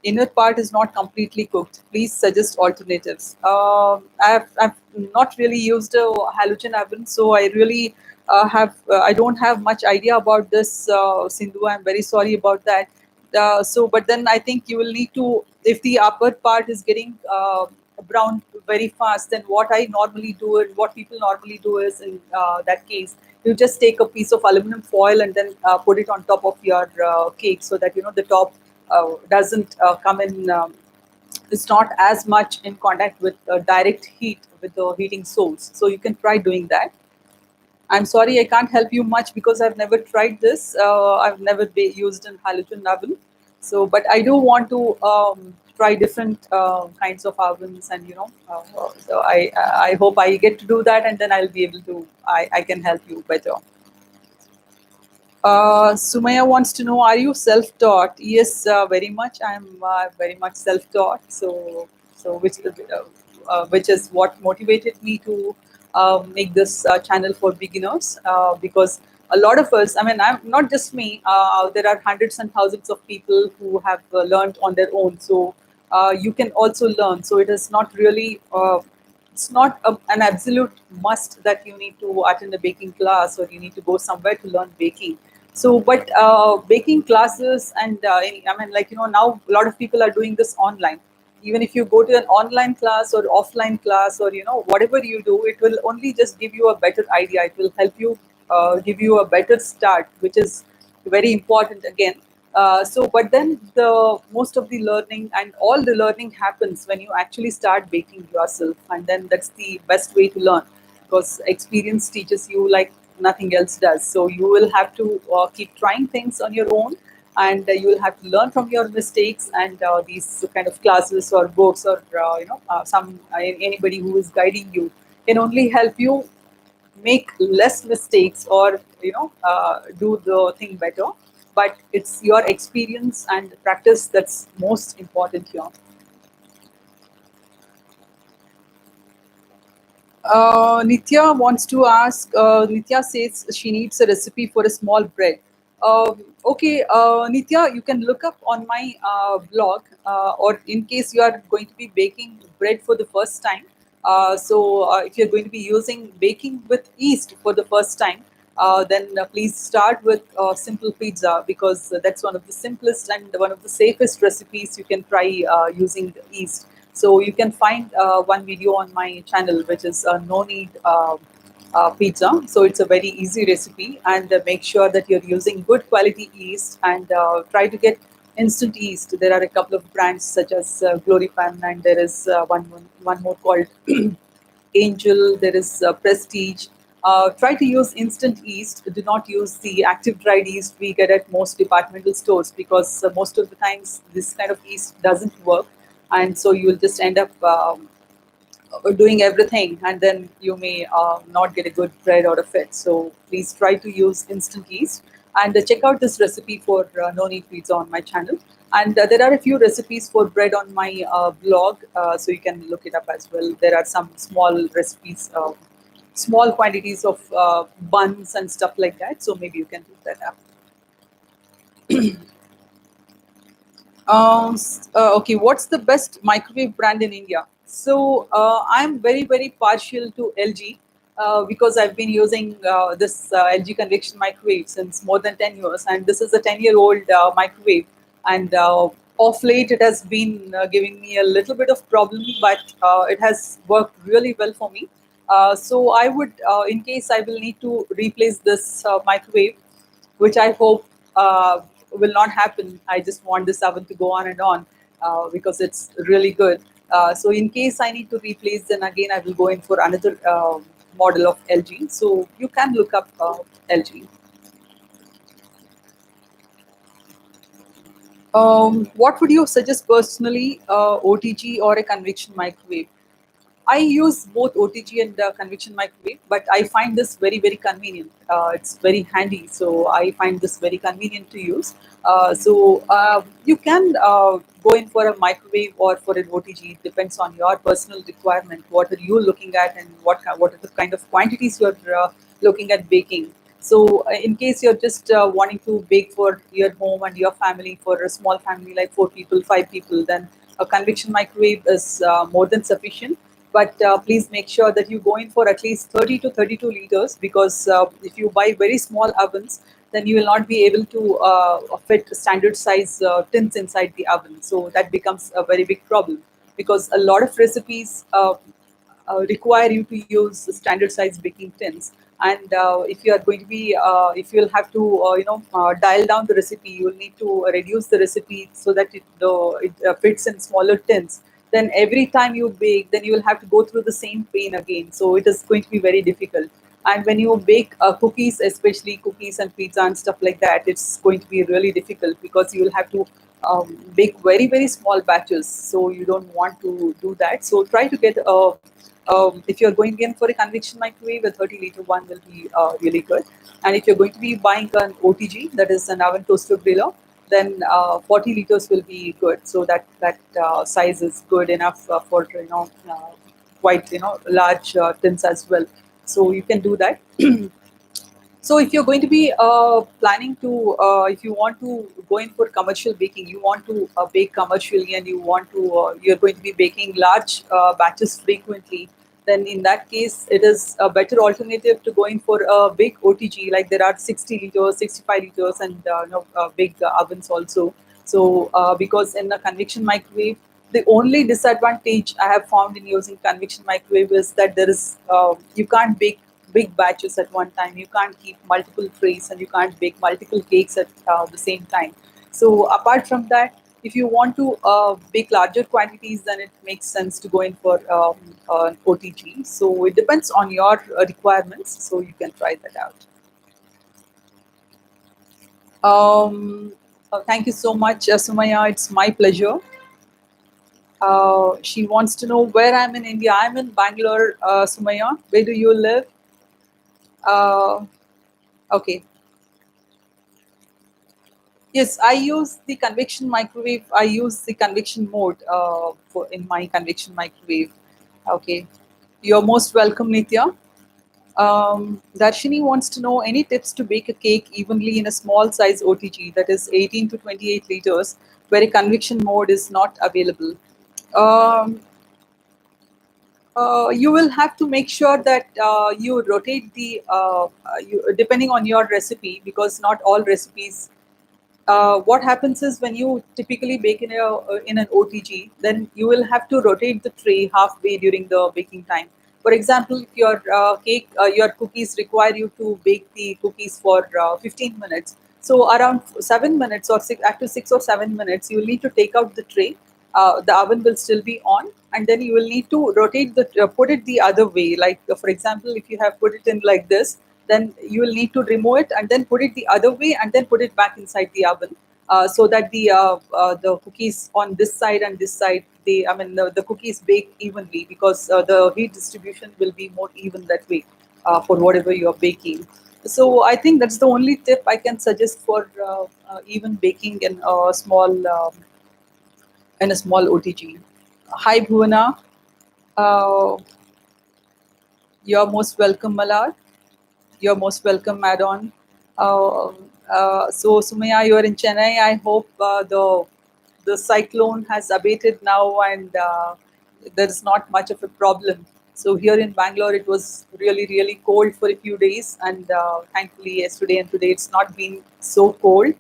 inner part is not completely cooked. Please suggest alternatives. I've not really used a halogen oven, so I really I don't have much idea about this, Sindhu. I'm very sorry about that. But then I think you will need to, if the upper part is getting brown very fast, then what I normally do, and what people normally do, is in that case, you just take a piece of aluminum foil and then put it on top of your cake, so that the top doesn't come in. It's not as much in contact with direct heat with the heating source. So you can try doing that. I'm sorry, I can't help you much because I've never tried this. I've never used an halogen oven. So, but I do want to try different kinds of ovens, and so I hope I get to do that, and then I'll be able to. I can help you better. Sumaya wants to know, are you self-taught? Yes, very much. I'm very much self-taught. So which which is what motivated me to make this channel for beginners, because a lot of us, I mean, I'm not just me, there are hundreds and thousands of people who have learned on their own. So you can also learn. So it is not really it's not an absolute must that you need to attend a baking class or you need to go somewhere to learn baking. So, but baking classes and I mean, like, now a lot of people are doing this online. Even if you go to an online class or offline class, or whatever you do, it will only just give you a better idea. It will help you give you a better start, which is very important again. So, but then the most of the learning and all the learning happens when you actually start baking yourself, and then that's the best way to learn, because experience teaches you like nothing else does. So you will have to keep trying things on your own, and you will have to learn from your mistakes. And these kind of classes or books or anybody who is guiding you can only help you make less mistakes, or do the thing better. But it's your experience and practice that's most important here. Nitya wants to ask. Nitya says she needs a recipe for a small bread. Okay, Nitya, you can look up on my blog, or in case you are going to be baking bread for the first time. If you're going to be using baking with yeast for the first time, then please start with simple pizza, because that's one of the simplest and one of the safest recipes you can try using yeast. So you can find one video on my channel, which is no need pizza. So it's a very easy recipe, and make sure that you're using good quality yeast, and try to get instant yeast. There are a couple of brands such as Glorypan, and there is one more called Angel, there is Prestige. Try to use instant yeast. Do not use the active dried yeast we get at most departmental stores, because most of the times this kind of yeast doesn't work, and so you will just end up doing everything, and then you may not get a good bread out of it. So please try to use instant yeast, and check out this recipe for no need pizza on my channel. And there are a few recipes for bread on my blog, so you can look it up as well. There are some small recipes, small quantities of buns and stuff like that, so maybe you can look that up. Okay, what's the best microwave brand in India? So I'm very, very partial to LG, because I've been using this LG convection microwave since more than 10 years, and this is a 10-year-old microwave. And off late, it has been giving me a little bit of problem, but it has worked really well for me. So I would, in case I will need to replace this microwave, which I hope will not happen. I just want this oven to go on and on, because it's really good. So in case I need to replace, then again I will go in for another model of LG. So you can look up LG. What would you suggest personally, OTG or a convection microwave? I use both OTG and convection microwave, but I find this very, very convenient. It's very handy, so I find this very convenient to use. You can go in for a microwave or for an OTG. It depends on your personal requirement. What are you looking at, and what are the kind of quantities you're looking at baking? So, in case you're just wanting to bake for your home and your family, for a small family like 4 people, 5 people, then a convection microwave is more than sufficient. But please make sure that you go in for at least 30 to 32 liters, because if you buy very small ovens, then you will not be able to fit standard size tins inside the oven. So that becomes a very big problem, because a lot of recipes require you to use standard size baking tins. And if you are going to be if you will have to dial down the recipe, you will need to reduce the recipe so that it fits in smaller tins. Then every time you bake, then you will have to go through the same pain again, so it is going to be very difficult. And when you bake cookies, especially cookies and pizza and stuff like that, it's going to be really difficult, because you will have to bake very, very small batches. So you don't want to do that. So try to get if you're going in for a convection microwave, a 30-liter one will be really good. And if you're going to be buying an OTG, that is an oven toaster griller, then 40 liters will be good. So that size is good enough for quite large tins as well. So you can do that. So if you're going to be planning to, if you want to go in for commercial baking, you want to bake commercially, and you're going to be baking large batches frequently, then in that case, it is a better alternative to go in for a big OTG. Like there are 60 liters, 65 liters, and big ovens also. So because in a convection microwave, the only disadvantage I have found in using convection microwave is that there is you can't bake big batches at one time. You can't keep multiple trays, and you can't bake multiple cakes at the same time. So apart from that, if you want to bake larger quantities, then it makes sense to go in for OTG. So it depends on your requirements. So you can try that out. Thank you so much, Sumaya. It's my pleasure. She wants to know where I'm in India. I'm in Bangalore, Sumaya. Where do you live? Uh, okay. Yes, I use the convection microwave. I use the convection mode for in my convection microwave. Okay. You're most welcome, Nitya. Darshini wants to know any tips to bake a cake evenly in a small size OTG, that is 18 to 28 liters, where a convection mode is not available. Um, you will have to make sure that you rotate depending on your recipe, because not all recipes. What happens is when you typically bake in an OTG, then you will have to rotate the tray halfway during the baking time. For example, if your cookies require you to bake the cookies for 15 minutes, so around 7 minutes or after 6 or 7 minutes, you will need to take out the tray. The oven will still be on, and then you will need to rotate put it the other way. Like for example, if you have put it in like this, then you will need to remove it and then put it the other way and then put it back inside the oven, so that the cookies on this side and this side, the cookies bake evenly, because the heat distribution will be more even that way for whatever you are baking. So I think that's the only tip I can suggest for even baking in a small OTG. Hi Bhuvana, uh, you're most welcome, Malad. You're most welcome, Madon. Uh, so, Sumaya, you're in Chennai. I hope the cyclone has abated now, and there is not much of a problem. So here in Bangalore, it was really, really cold for a few days, and thankfully yesterday and today it's not been so cold.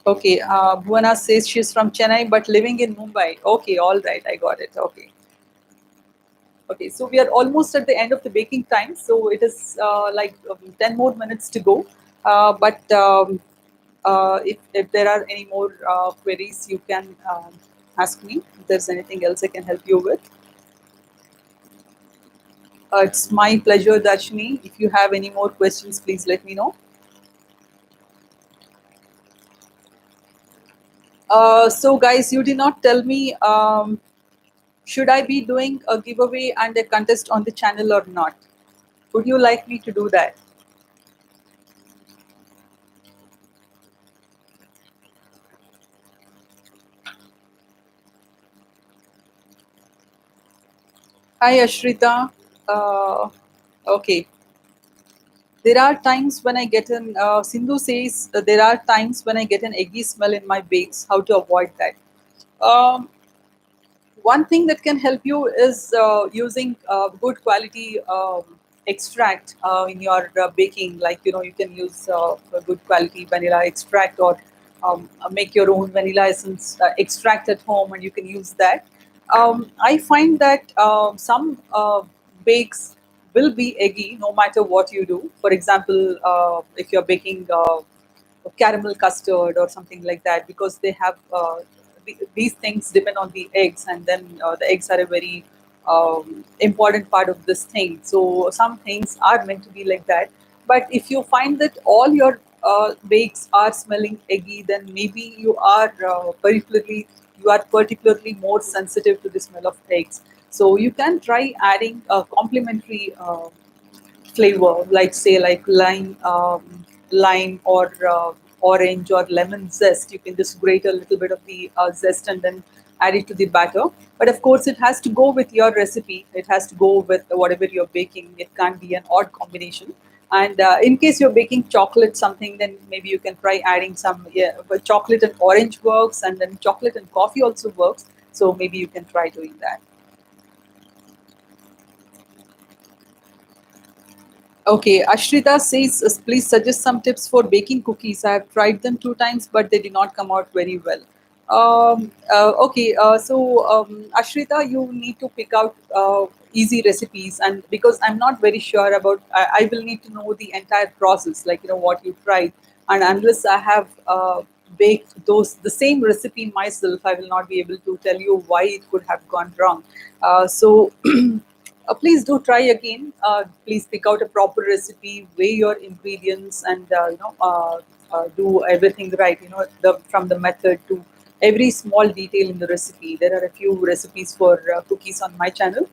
Okay, Bhuwana says she's from Chennai but living in Mumbai. Okay, all right, I got it. Okay. Okay, so we are almost at the end of the baking time. So it is 10 more minutes to go. But if there are any more queries, you can ask me. If there's anything else I can help you with. It's my pleasure, Darshini. If you have any more questions, please let me know. So, guys, you did not tell me, should I be doing a giveaway and a contest on the channel or not? Would you like me to do that? Hi, Ashrita. Okay. There are times when I get an, Sindhu says, there are times when I get an eggy smell in my bakes. How to avoid that? Um, One thing that can help you is using good quality extract in your baking. Like, you can use a good quality vanilla extract, or make your own vanilla essence extract at home, and you can use that. I find that some bakes will be eggy no matter what you do. For example, if you're baking caramel custard or something like that, because they have these things depend on the eggs, and then the eggs are a very important part of this thing. So some things are meant to be like that. But if you find that all your bakes are smelling eggy, then maybe you are particularly more sensitive to the smell of eggs. So you can try adding a complementary flavor, like say like lime or orange or lemon zest. You can just grate a little bit of the zest and then add it to the batter. But of course, it has to go with your recipe. It has to go with whatever you're baking. It can't be an odd combination. And in case you're baking chocolate something, then maybe you can try adding some, yeah, but chocolate and orange works, and then chocolate and coffee also works. So maybe you can try doing that. Okay, Ashrita says, please suggest some tips for baking cookies. I have tried them 2 times, but they did not come out very well. Okay, so Ashrita, you need to pick out easy recipes, and because I'm not very sure about, I will need to know the entire process, like what you tried, and unless I have baked those the same recipe myself, I will not be able to tell you why it could have gone wrong. So please do try again. Please pick out a proper recipe, weigh your ingredients, and do everything right. From the method to every small detail in the recipe. There are a few recipes for cookies on my channel.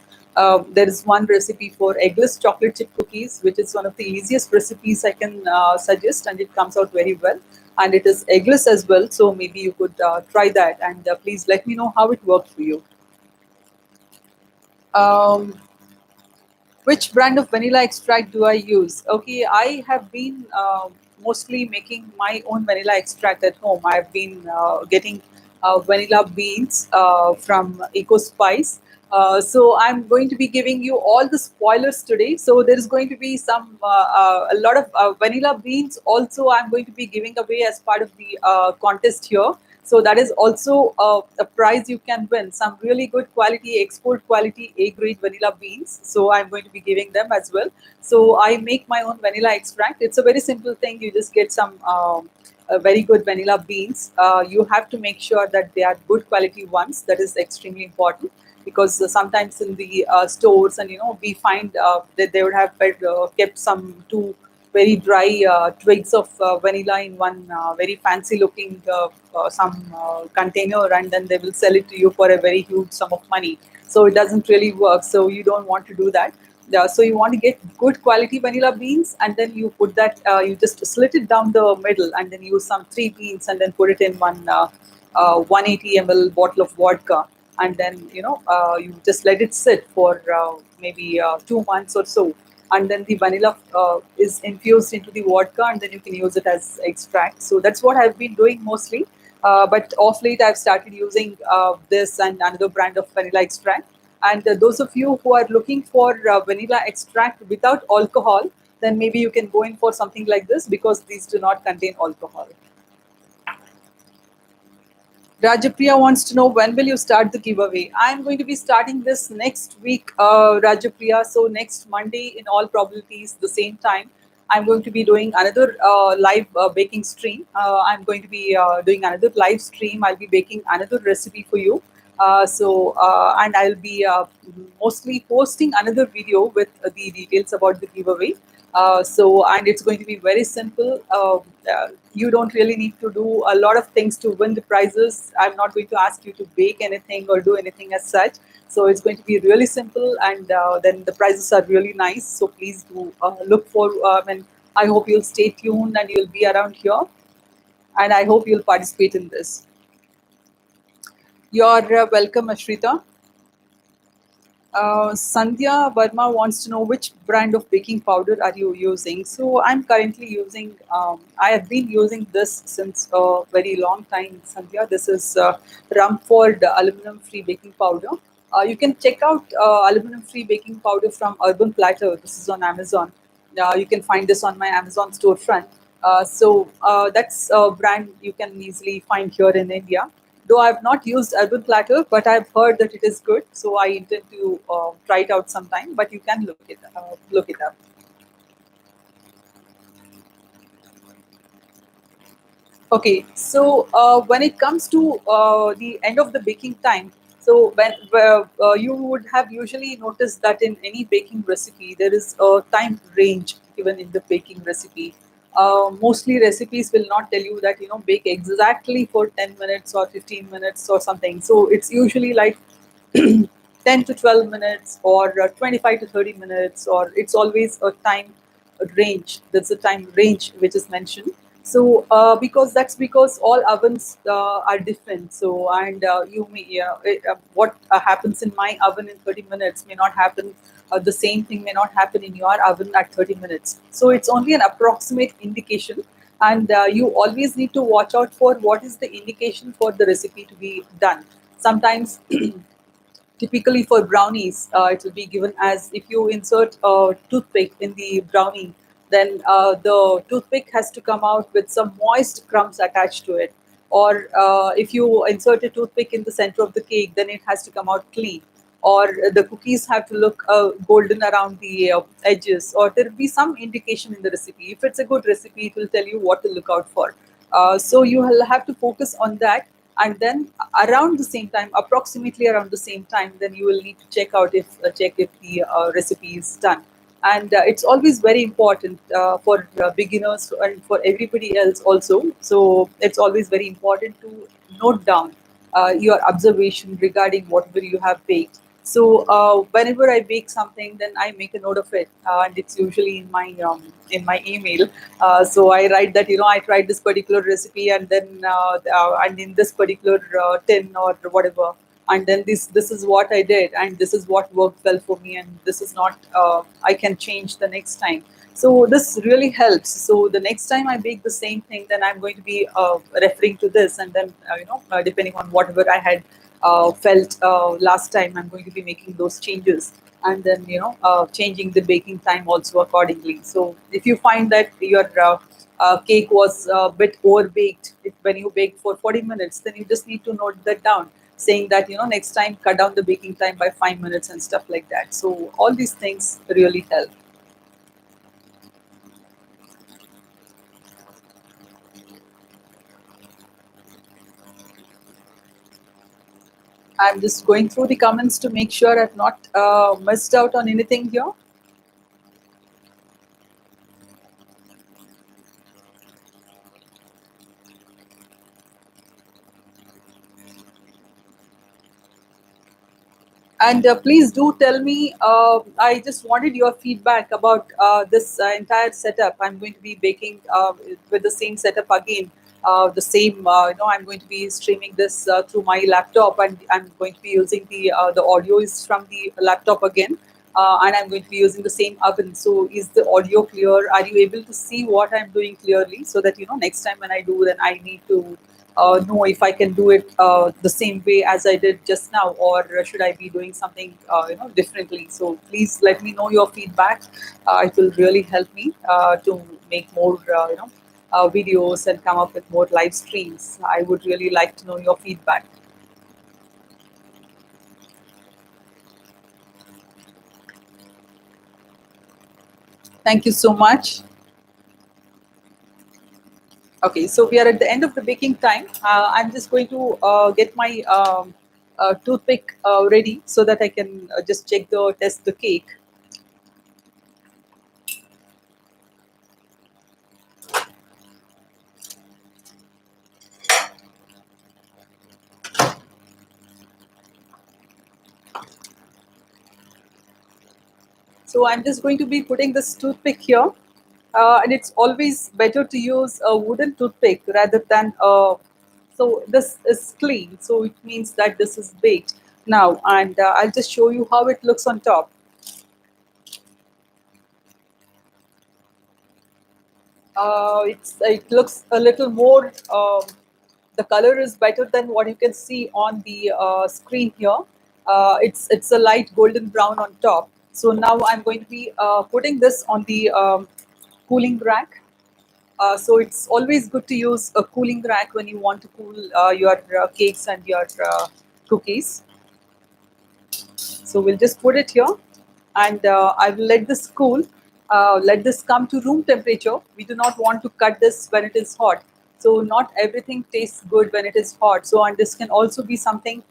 There is one recipe for eggless chocolate chip cookies, which is one of the easiest recipes I can suggest, and it comes out very well. And it is eggless as well, so maybe you could try that. And please let me know how it worked for you. Um, Which brand of vanilla extract do I use? Okay, I have been mostly making my own vanilla extract at home. I've been getting vanilla beans from Eco Spice. So I'm going to be giving you all the spoilers today. So there is going to be a lot of vanilla beans. Also, I'm going to be giving away as part of the contest here. So that is also a prize you can win. Some really good quality, export quality A grade vanilla beans. So I'm going to be giving them as well. So I make my own vanilla extract. It's a very simple thing. You just get some very good vanilla beans. You have to make sure that they are good quality ones. That is extremely important, because sometimes in the stores, and we find that they would have kept some two very dry twigs of vanilla in one very fancy looking some container, and then they will sell it to you for a very huge sum of money. So it doesn't really work. So you don't want to do that. So you want to get good quality vanilla beans, and then you put that, you just slit it down the middle, and then use some 3 beans, and then put it in one 180 ml bottle of vodka, and then you just let it sit for maybe 2 months or so, and then the vanilla is infused into the vodka, and then you can use it as extract. So that's what I've been doing mostly. But off late, I've started using this and another brand of vanilla extract. And those of you who are looking for vanilla extract without alcohol, then maybe you can go in for something like this, because these do not contain alcohol. Rajapriya wants to know, when will you start the giveaway? I'm going to be starting this next week, Rajapriya. So next Monday, in all probabilities, the same time, I'm going to be doing another live baking stream. I'm going to be doing another live stream. I'll be baking another recipe for you. And I'll be mostly posting another video with the details about the giveaway. And it's going to be very simple. You don't really need to do a lot of things to win the prizes. I'm not going to ask you to bake anything or do anything as such. So it's going to be really simple, and then the prizes are really nice. So please do look for, and I hope you'll stay tuned and you'll be around here. And I hope you'll participate in this. You're welcome, Ashrita. Sandhya Verma wants to know, which brand of baking powder are you using? So I'm currently using, I have been using this since a very long time, Sandhya. This is Rumford aluminum free baking powder. You can check out aluminum free baking powder from Urban Platter. This is on Amazon. You can find this on my Amazon storefront. That's a brand you can easily find here in India. Though I've not used Urban Platter, but I've heard that it is good, so I intend to try it out sometime. But you can look it up. Okay, so when it comes to the end of the baking time, so you would have usually noticed that in any baking recipe there is a time range given in the baking recipe. Mostly recipes will not tell you that bake exactly for 10 minutes or 15 minutes or something. So it's usually like 10 to 12 minutes, or 25 to 30 minutes, or it's always a time range. There's a time range which is mentioned. So because that's because all ovens are different. So and you may what happens in my oven in 30 minutes may not happen, the same thing may not happen in your oven at 30 minutes. So it's only an approximate indication, and you always need to watch out for what is the indication for the recipe to be done. Sometimes typically for brownies, it will be given as if you insert a toothpick in the brownie, then the toothpick has to come out with some moist crumbs attached to it. Or if you insert a toothpick in the center of the cake, then it has to come out clean. Or the cookies have to look golden around the edges, or there will be some indication in the recipe. If it's a good recipe, it will tell you what to look out for. So you will have to focus on that, and then around the same time, approximately around the same time, then you will need to check if the recipe is done. And it's always very important for beginners and for everybody else also. So it's always very important to note down your observation regarding whatever you have baked. So whenever I bake something, then I make a note of it, and it's usually in my email. So I write that I tried this particular recipe, and then and in this particular tin or whatever, and then this is what I did, and this is what worked well for me, and this is not I can change the next time. So this really helps. So the next time I bake the same thing, then I'm going to be referring to this, and then depending on whatever I had felt last time, I'm going to be making those changes, and then changing the baking time also accordingly. So if you find that your cake was a bit over baked when you baked for 40 minutes, then you just need to note that down, saying that next time cut down the baking time by 5 minutes and stuff like that. So all these things really help. I'm just going through the comments to make sure I've not missed out on anything here. And please do tell me, I just wanted your feedback about this entire setup. I'm going to be baking with the same setup again. I'm going to be streaming this through my laptop, and I'm going to be using the audio is from the laptop again, and I'm going to be using the same oven. So, is the audio clear? Are you able to see what I'm doing clearly, so that next time when I do, then I need to know if I can do it the same way as I did just now, or should I be doing something differently? So please let me know your feedback. It will really help me to make more videos and come up with more live streams. I would really like to know your feedback. Thank you so much. Okay, so we are at the end of the baking time. I'm just going to get my toothpick ready so that I can just test the cake. So I'm just going to be putting this toothpick here. And it's always better to use a wooden toothpick rather than so this is clean, so it means that this is baked now, and I'll just show you how it looks on top. It looks a little more the color is better than what you can see on the screen here. It's a light golden brown on top. So now I'm going to be putting this on the cooling rack. So it's always good to use a cooling rack when you want to cool your cakes and your cookies. So we'll just put it here, and I will let this cool. Let this come to room temperature. We do not want to cut this when it is hot. So not everything tastes good when it is hot. So, and this can also be something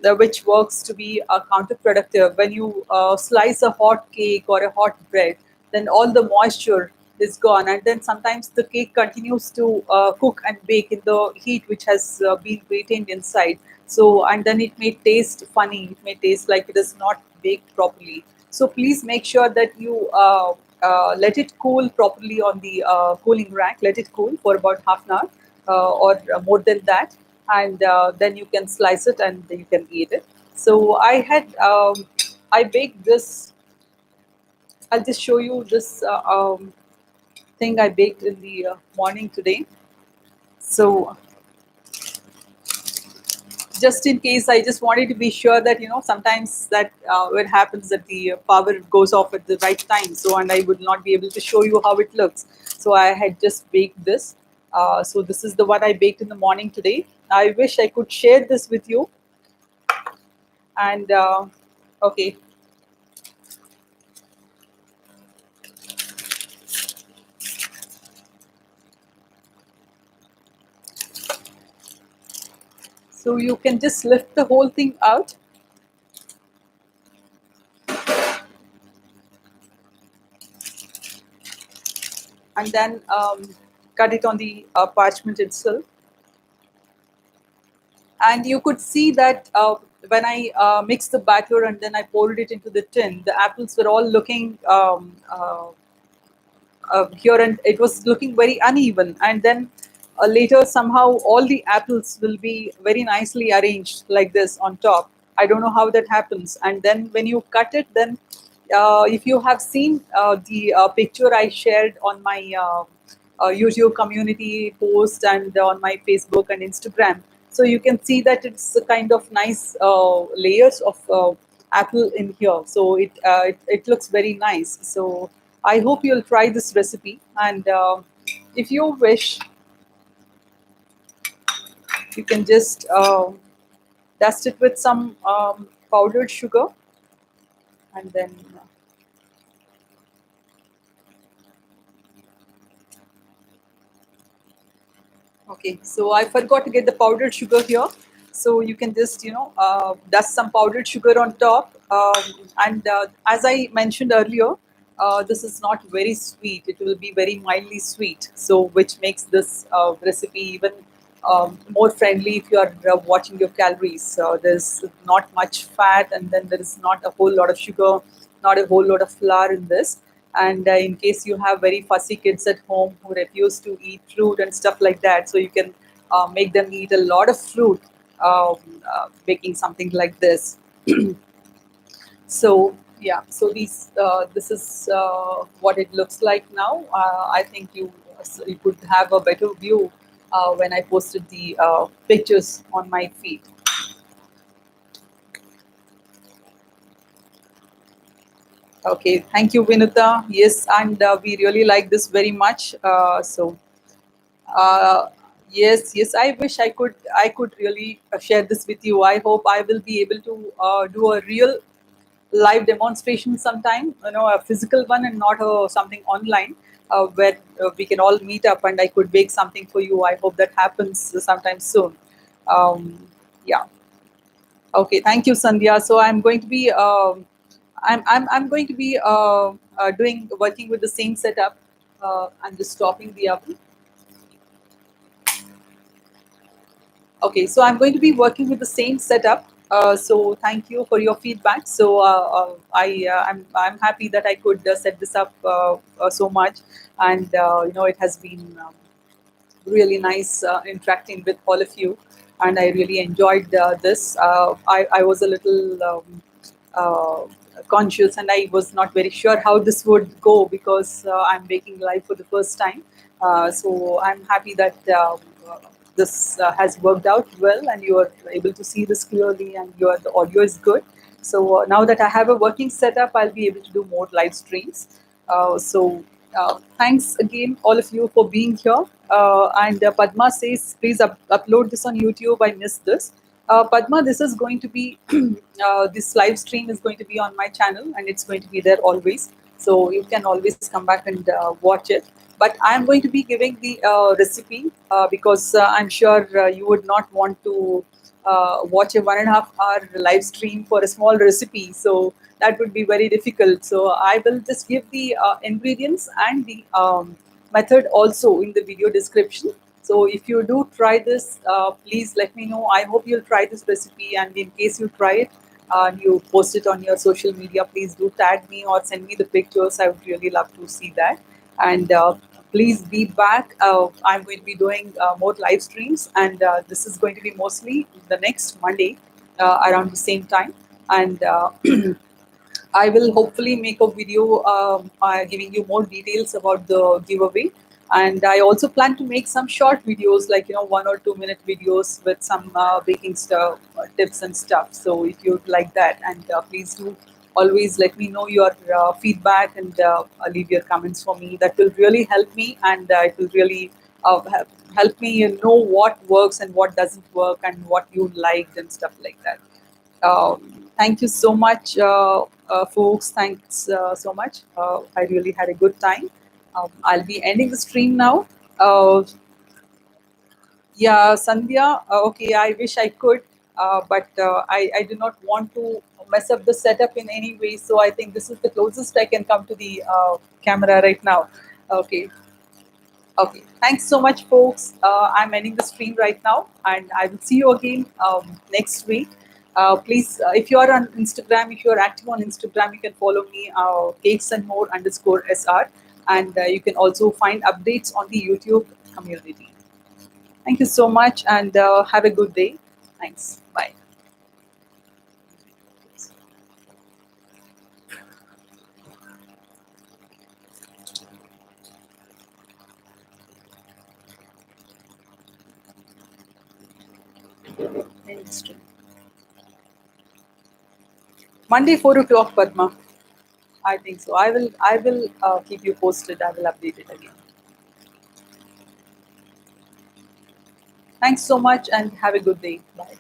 which works to be counterproductive. When you slice a hot cake or a hot bread, then all the moisture is gone, and then sometimes the cake continues to cook and bake in the heat which has been retained inside. So, and then it may taste funny, it may taste like it is not baked properly. So please make sure that you let it cool properly on the cooling rack. Let it cool for about half an hour or more than that, and then you can slice it and you can eat it. So I baked this. I'll just show you this thing I baked in the morning today. So just in case, I just wanted to be sure that sometimes that it happens that the power goes off at the right time, so and I would not be able to show you how it looks. So I had just baked this. So this is the one I baked in the morning today. I wish I could share this with you. And okay, so you can just lift the whole thing out, and then cut it on the parchment itself. And you could see that when I mixed the batter and then I poured it into the tin, the apples were all looking here, and it was looking very uneven. And then later, somehow, all the apples will be very nicely arranged like this on top. I don't know how that happens. And then when you cut it, then if you have seen the picture I shared on my YouTube community post and on my Facebook and Instagram, so you can see that it's a kind of nice layers of apple in here. So it looks very nice. So I hope you'll try this recipe, and if you wish, you can just dust it with some powdered sugar, and then okay. So I forgot to get the powdered sugar here, so you can just dust some powdered sugar on top, and as I mentioned earlier. This is not very sweet. It will be very mildly sweet, so which makes this recipe even more friendly if you are watching your calories. There's not much fat, and then there is not a whole lot of sugar, not a whole lot of flour in this. And in case you have very fussy kids at home who refuse to eat fruit and stuff like that, so you can make them eat a lot of fruit, making something like this. So yeah, so this is what it looks like now. I think you could have a better view when I posted the pictures on my feed. Okay, thank you, Vinuta. Yes, and we really like this very much. Uh, yes, yes. I wish I could really share this with you. I hope I will be able to do a real live demonstration sometime, a physical one and not something online, where we can all meet up and I could bake something for you. I hope that happens sometime soon. Yeah. Okay. Thank you, Sandhya. So I'm going to be I'm going to be doing working with the same setup. I'm just stopping the oven. Okay, so I'm going to be working with the same setup. So thank you for your feedback. So I'm happy that I could set this up so much, and it has been really nice interacting with all of you, and I really enjoyed this. I was a little uh, conscious, and I was not very sure how this would go because I'm baking live for the first time. So I'm happy that this has worked out well, and you are able to see this clearly, and the audio is good. So now that I have a working setup, I'll be able to do more live streams. So thanks again, all of you, for being here. And Padma says, please upload this on YouTube. I missed this. Padma, this is going to be, this live stream is going to be on my channel, and it's going to be there always. So you can always come back and watch it. But I'm going to be giving the recipe because I'm sure you would not want to watch a 1.5 hour live stream for a small recipe. So that would be very difficult. So I will just give the ingredients and the method also in the video description. So if you do try this, please let me know. I hope you'll try this recipe, and in case you try it, and you post it on your social media, please do tag me or send me the pictures. I would really love to see that. And please be back. I'm going to be doing more live streams, and this is going to be mostly the next Monday around the same time. And I will hopefully make a video giving you more details about the giveaway. And I also plan to make some short videos, like 1 or 2 minute videos with some baking stuff, tips and stuff. So if you'd like that, and please do always let me know your feedback, and leave your comments for me. That will really help me, and it will really help me know what works and what doesn't work, and what you liked and stuff like that. Thank you so much, folks. Thanks so much. I really had a good time. I'll be ending the stream now. Yeah, Sandhya. Okay, I wish I could, but I do not want to mess up the setup in any way. So I think this is the closest I can come to the camera right now. Okay. Okay, thanks so much, folks. I'm ending the stream right now, and I will see you again next week. Please, if you are on Instagram, if you are active on Instagram, you can follow me, cakes and more underscore SR, and you can also find updates on the YouTube community. Thank you so much, and have a good day. Thanks. Bye. End stream. Monday 4 o'clock, Padma. I think so. I will keep you posted. I will update it again. Thanks so much, and have a good day. Bye.